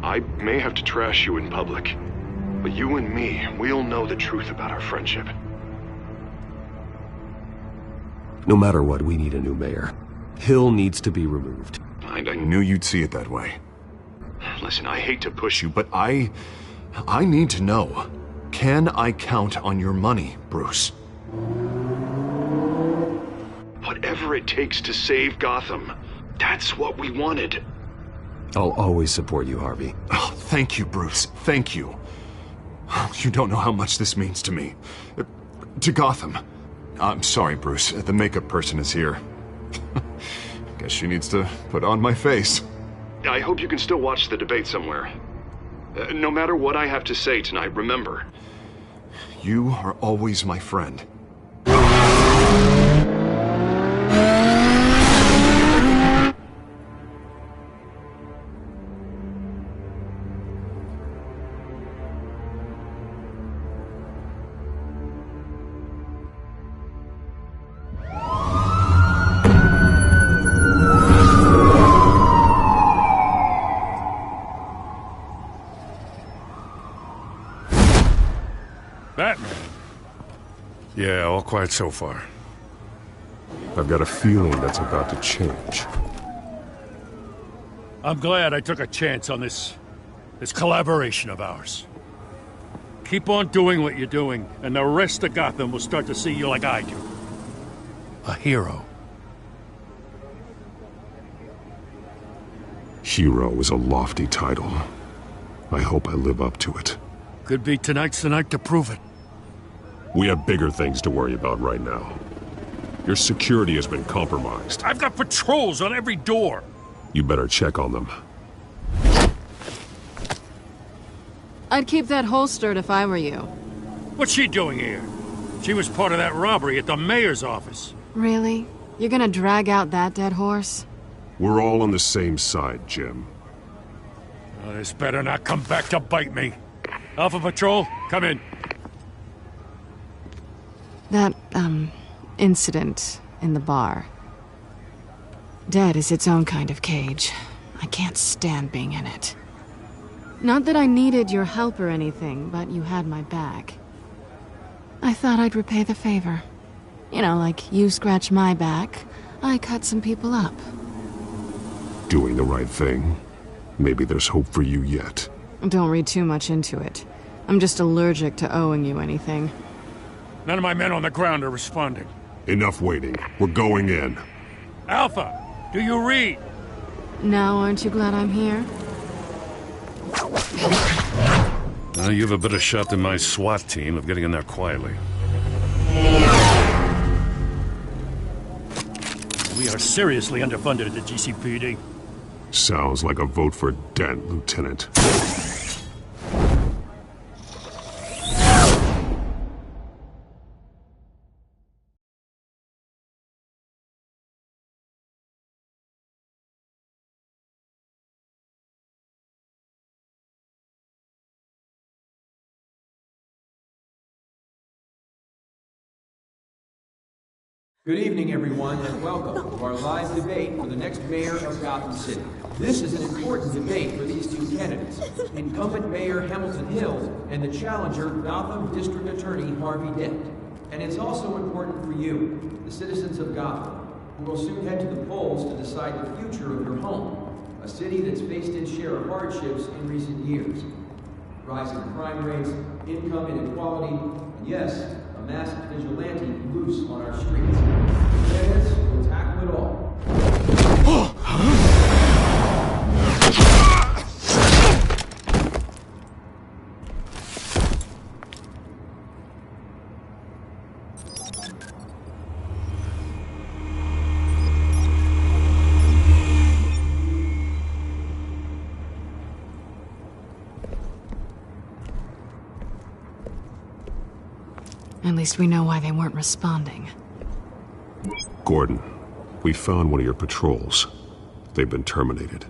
I may have to trash you in public, but you and me, we'll know the truth about our friendship. No matter what, we need a new mayor. Hill needs to be removed. I knew you'd see it that way. Listen, I hate to push you, but I need to know. Can I count on your money, Bruce? Whatever it takes to save Gotham. That's what we wanted. I'll always support you, Harvey. Oh, thank you, Bruce. Thank you. You don't know how much this means to me. To Gotham. I'm sorry, Bruce. The makeup person is here. Guess she needs to put on my face. I hope you can still watch the debate somewhere. No matter what I have to say tonight, remember, you are always my friend. Batman. Yeah, all quiet so far. I've got a feeling that's about to change. I'm glad I took a chance on this collaboration of ours. Keep on doing what you're doing, and the rest of Gotham will start to see you like I do. A hero. Hero is a lofty title. I hope I live up to it. Could be tonight's the night to prove it. We have bigger things to worry about right now. Your security has been compromised. I've got patrols on every door. You better check on them. I'd keep that holstered if I were you. What's she doing here? She was part of that robbery at the mayor's office. Really? You're gonna drag out that dead horse? We're all on the same side, Jim. Oh, this better not come back to bite me. Alpha Patrol, come in. That, incident in the bar. Dead is its own kind of cage. I can't stand being in it. Not that I needed your help or anything, but you had my back. I thought I'd repay the favor. You know, like you scratch my back, I cut some people up. Doing the right thing. Maybe there's hope for you yet. Don't read too much into it. I'm just allergic to owing you anything. None of my men on the ground are responding. Enough waiting. We're going in. Alpha, do you read? Now aren't you glad I'm here? Well, you have a better shot than my SWAT team of getting in there quietly. We are seriously underfunded at the GCPD. Sounds like a vote for Dent, Lieutenant. Good evening, everyone, and welcome to our live debate for the next mayor of Gotham City. This is an important debate for these two candidates, incumbent Mayor Hamilton Hill and the challenger, Gotham District Attorney Harvey Dent. And it's also important for you, the citizens of Gotham, who will soon head to the polls to decide the future of your home, a city that's faced its share of hardships in recent years. Rising crime rates, income inequality, and yes, a masked vigilante loose on our streets. Candidates will tackle it all. At least we know why they weren't responding. Gordon, we found one of your patrols. They've been terminated.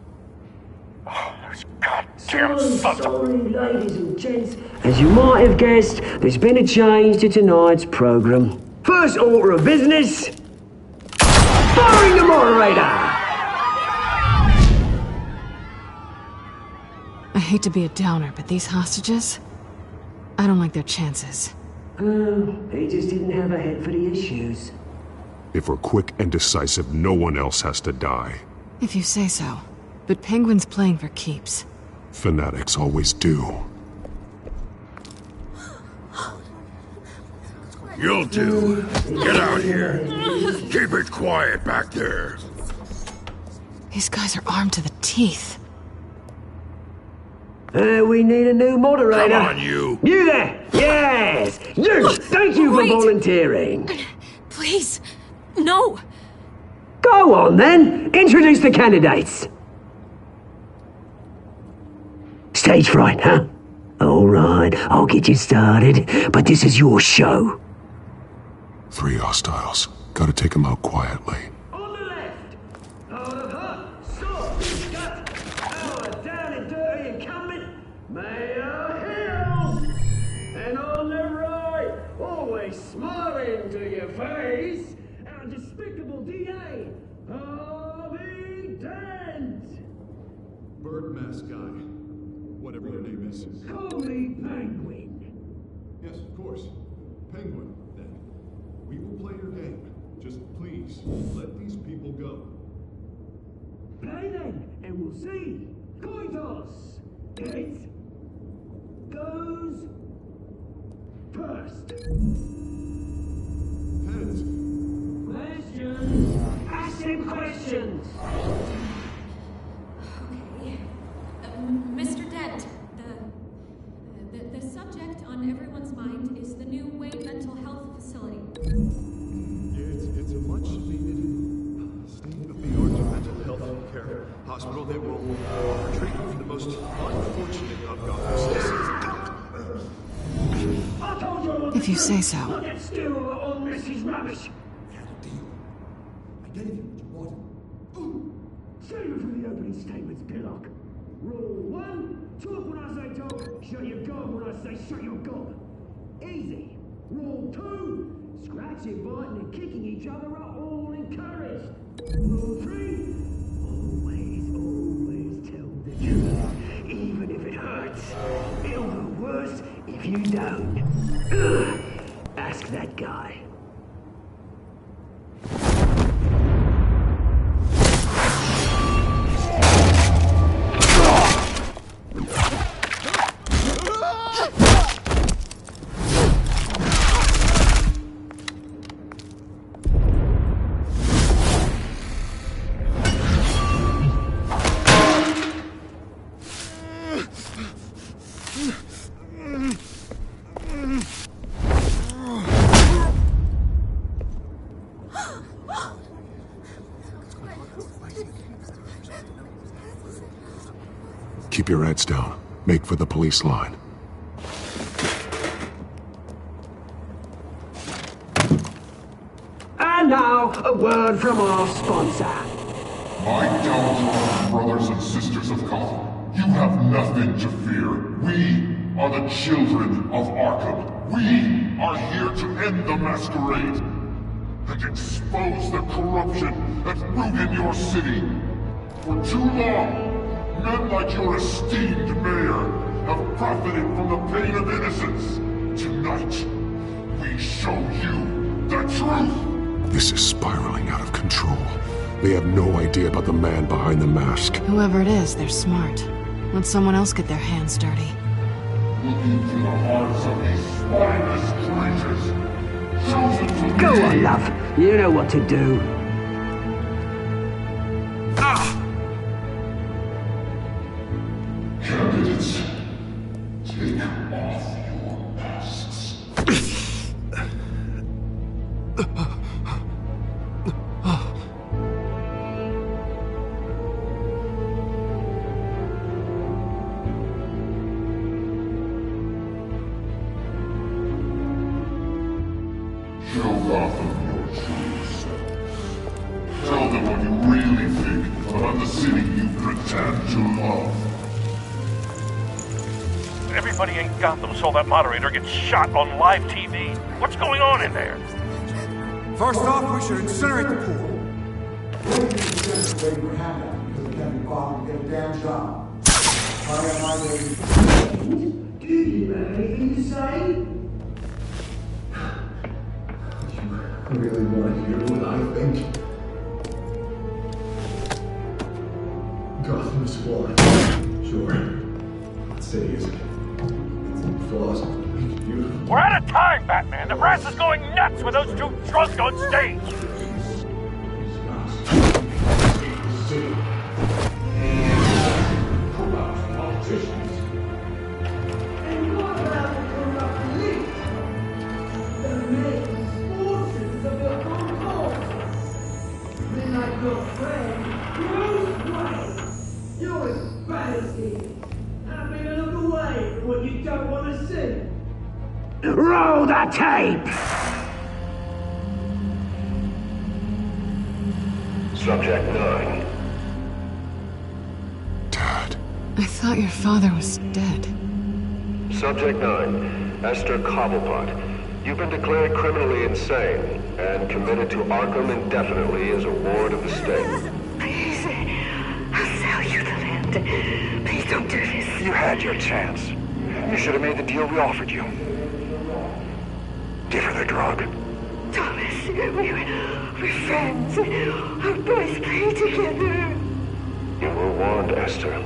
Sorry, ladies and gents. As you might have guessed, there's been a change to tonight's program. First order of business, firing the moderator! I hate to be a downer, but these hostages, I don't like their chances. He just didn't have a head for the issues. If we're quick and decisive, no one else has to die. If you say so. But Penguin's playing for keeps. Fanatics always do. You'll do. Get out here. Keep it quiet back there. These guys are armed to the teeth. We need a new moderator. Come on, you. You there! Yes! You! Thank you for volunteering. Please, no. Go on, then. Introduce the candidates. Stage fright, huh? All right, I'll get you started, but this is your show. 3 hostiles. Gotta take them out quietly. On the left, out of her, sword, gut, our down and dirty incumbent, Mayor Hill. And on the right, always smiling to your face, our despicable DA, Harvey Dent. Bird mask guy. Whatever your name is. Call me Penguin. Yes, of course. Penguin, then. We will play your game. Just please, let these people go. Play then, and we'll see. Coin toss. Heads goes first. Heads. Questions. Ask him questions. Mr. Dent, the subject on everyone's mind is the new Wayne Mental Health Facility. It's a much needed state-of-the-art mental health care hospital that will offer treatment for the most unfortunate of Gotham citizens. I told you. If you say so. Look at still on Mrs. Rubbish. I gave you what you wanted. Save it for the opening statements, Pillock. Rule 1, talk when I say talk, shut your gob when I say shut your gob. Easy. Rule 2, scratching, biting and kicking each other are all encouraged. Rule 3, always tell the truth, even if it hurts. It'll go worse if you don't. Ask that guy. Keep your heads down. Make for the police line. And now, a word from our sponsor. My downtrodden brothers and sisters of Gotham, you have nothing to fear. We are the children of Arkham. We are here to end the masquerade. and expose the corruption that's ruined your city. For too long, men like your esteemed mayor have profited from the pain of innocence. Tonight, we show you the truth! This is spiraling out of control. They have no idea about the man behind the mask. Whoever it is, they're smart. Let someone else get their hands dirty. Looking to the hearts of these spineless creatures. Chosen to Go on, love. You know what to do. Candidates, take off your masks. Show Gotham your true self. Tell them what you really think about the city you pretend to love. Everybody in Gotham saw that moderator get shot on live TV. What's going on in there? First off, we should incinerate the pool. Did you have anything to say? I really want to hear what I think. Gotham is flawed. Sure. That city is flaws. Beautiful. We're out of time, Batman. The press is going nuts with those two drunks on stage. Corrupt politicians. And what about the corrupt police? The main forces of your own cause. Men like your friend, Bruce Wayne. You're as bad as he is. Having a look away from what you don't want to see. Roll the tape! Subject 9. I thought your father was dead. Subject 9. Esther Cobblepot. You've been declared criminally insane and committed to Arkham indefinitely as a ward of the state. Please, I'll sell you the land. Please don't do this. You had your chance. You should have made the deal we offered you. Give her the drug. Thomas, we're friends. Our boys play together. You were warned, Esther.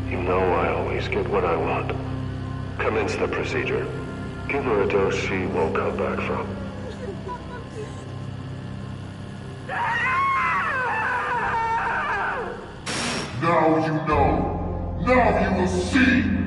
You know I always get what I want. Commence the procedure. Give her a dose she won't come back from. Now you know. Now you will see.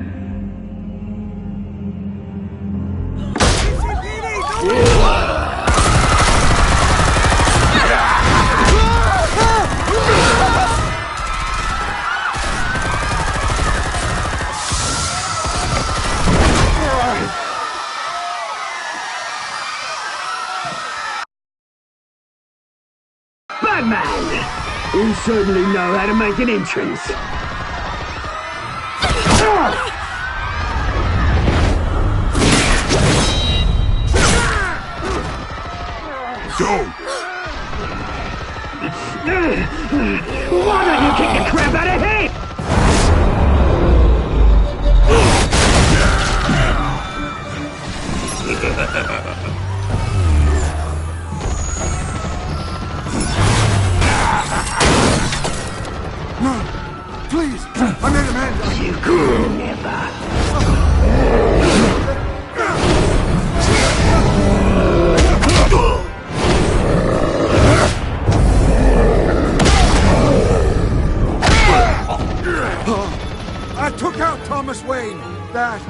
Batman! You certainly know how to make an entrance. Go! Why don't you kick the crap out of him? No! Please! I made him end! You could never. I took out Thomas Wayne. That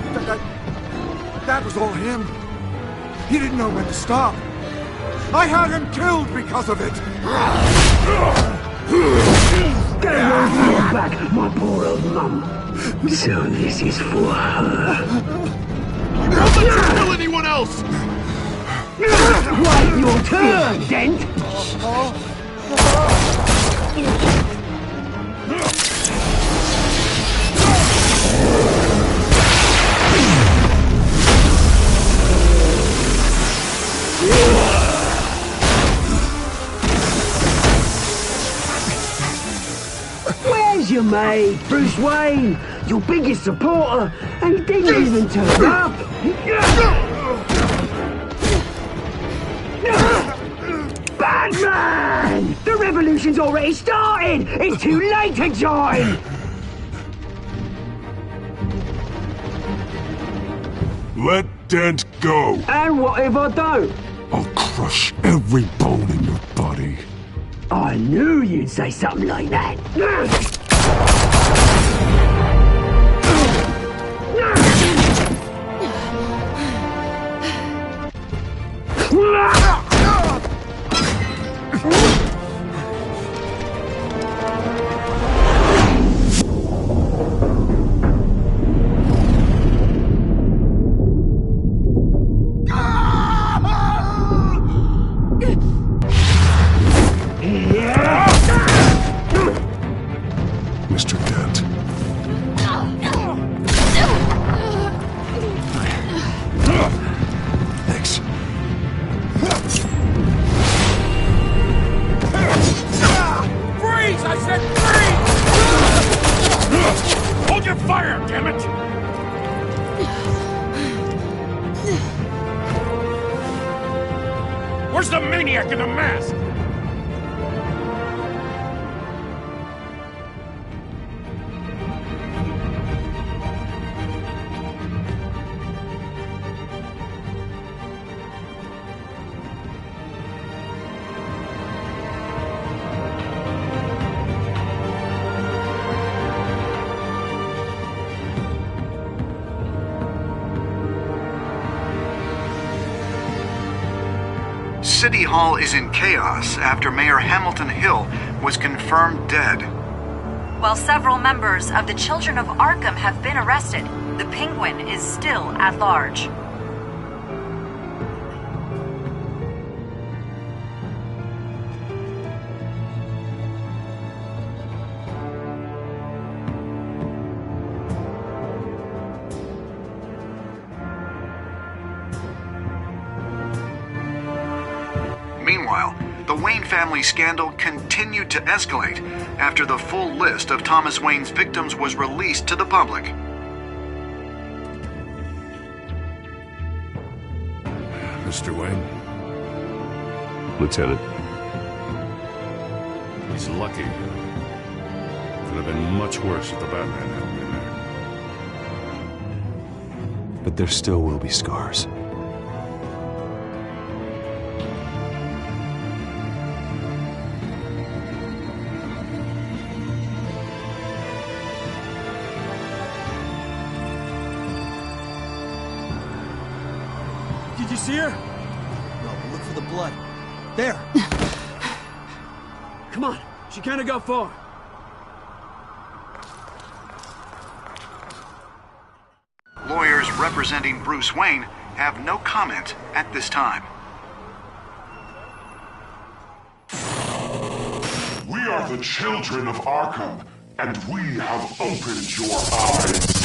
was all him. He didn't know when to stop. I had him killed because of it. Get away from your back, my poor old mum. So this is for her. Don't let you kill anyone else! Wait your turn, Dent! me, Bruce Wayne, your biggest supporter, and he didn't even turn up. Batman! The revolution's already started! It's too late to join! Let Dent go! And what if I don't? I'll crush every bone in your body. I knew you'd say something like that. Mr. Dent. Thanks. Freeze! I said freeze! Hold your fire, damn it! Where's the maniac in the mask? City Hall is in chaos after Mayor Hamilton Hill was confirmed dead. While several members of the Children of Arkham have been arrested, the Penguin is still at large. Meanwhile, the Wayne family scandal continued to escalate after the full list of Thomas Wayne's victims was released to the public. Mr. Wayne? Lieutenant. He's lucky. Could have been much worse if the Batman hadn't been there. But there still will be scars. Did you see her? No, look for the blood. There. Come on, she can't go far. Lawyers representing Bruce Wayne have no comment at this time. We are the children of Arkham, and we have opened your eyes.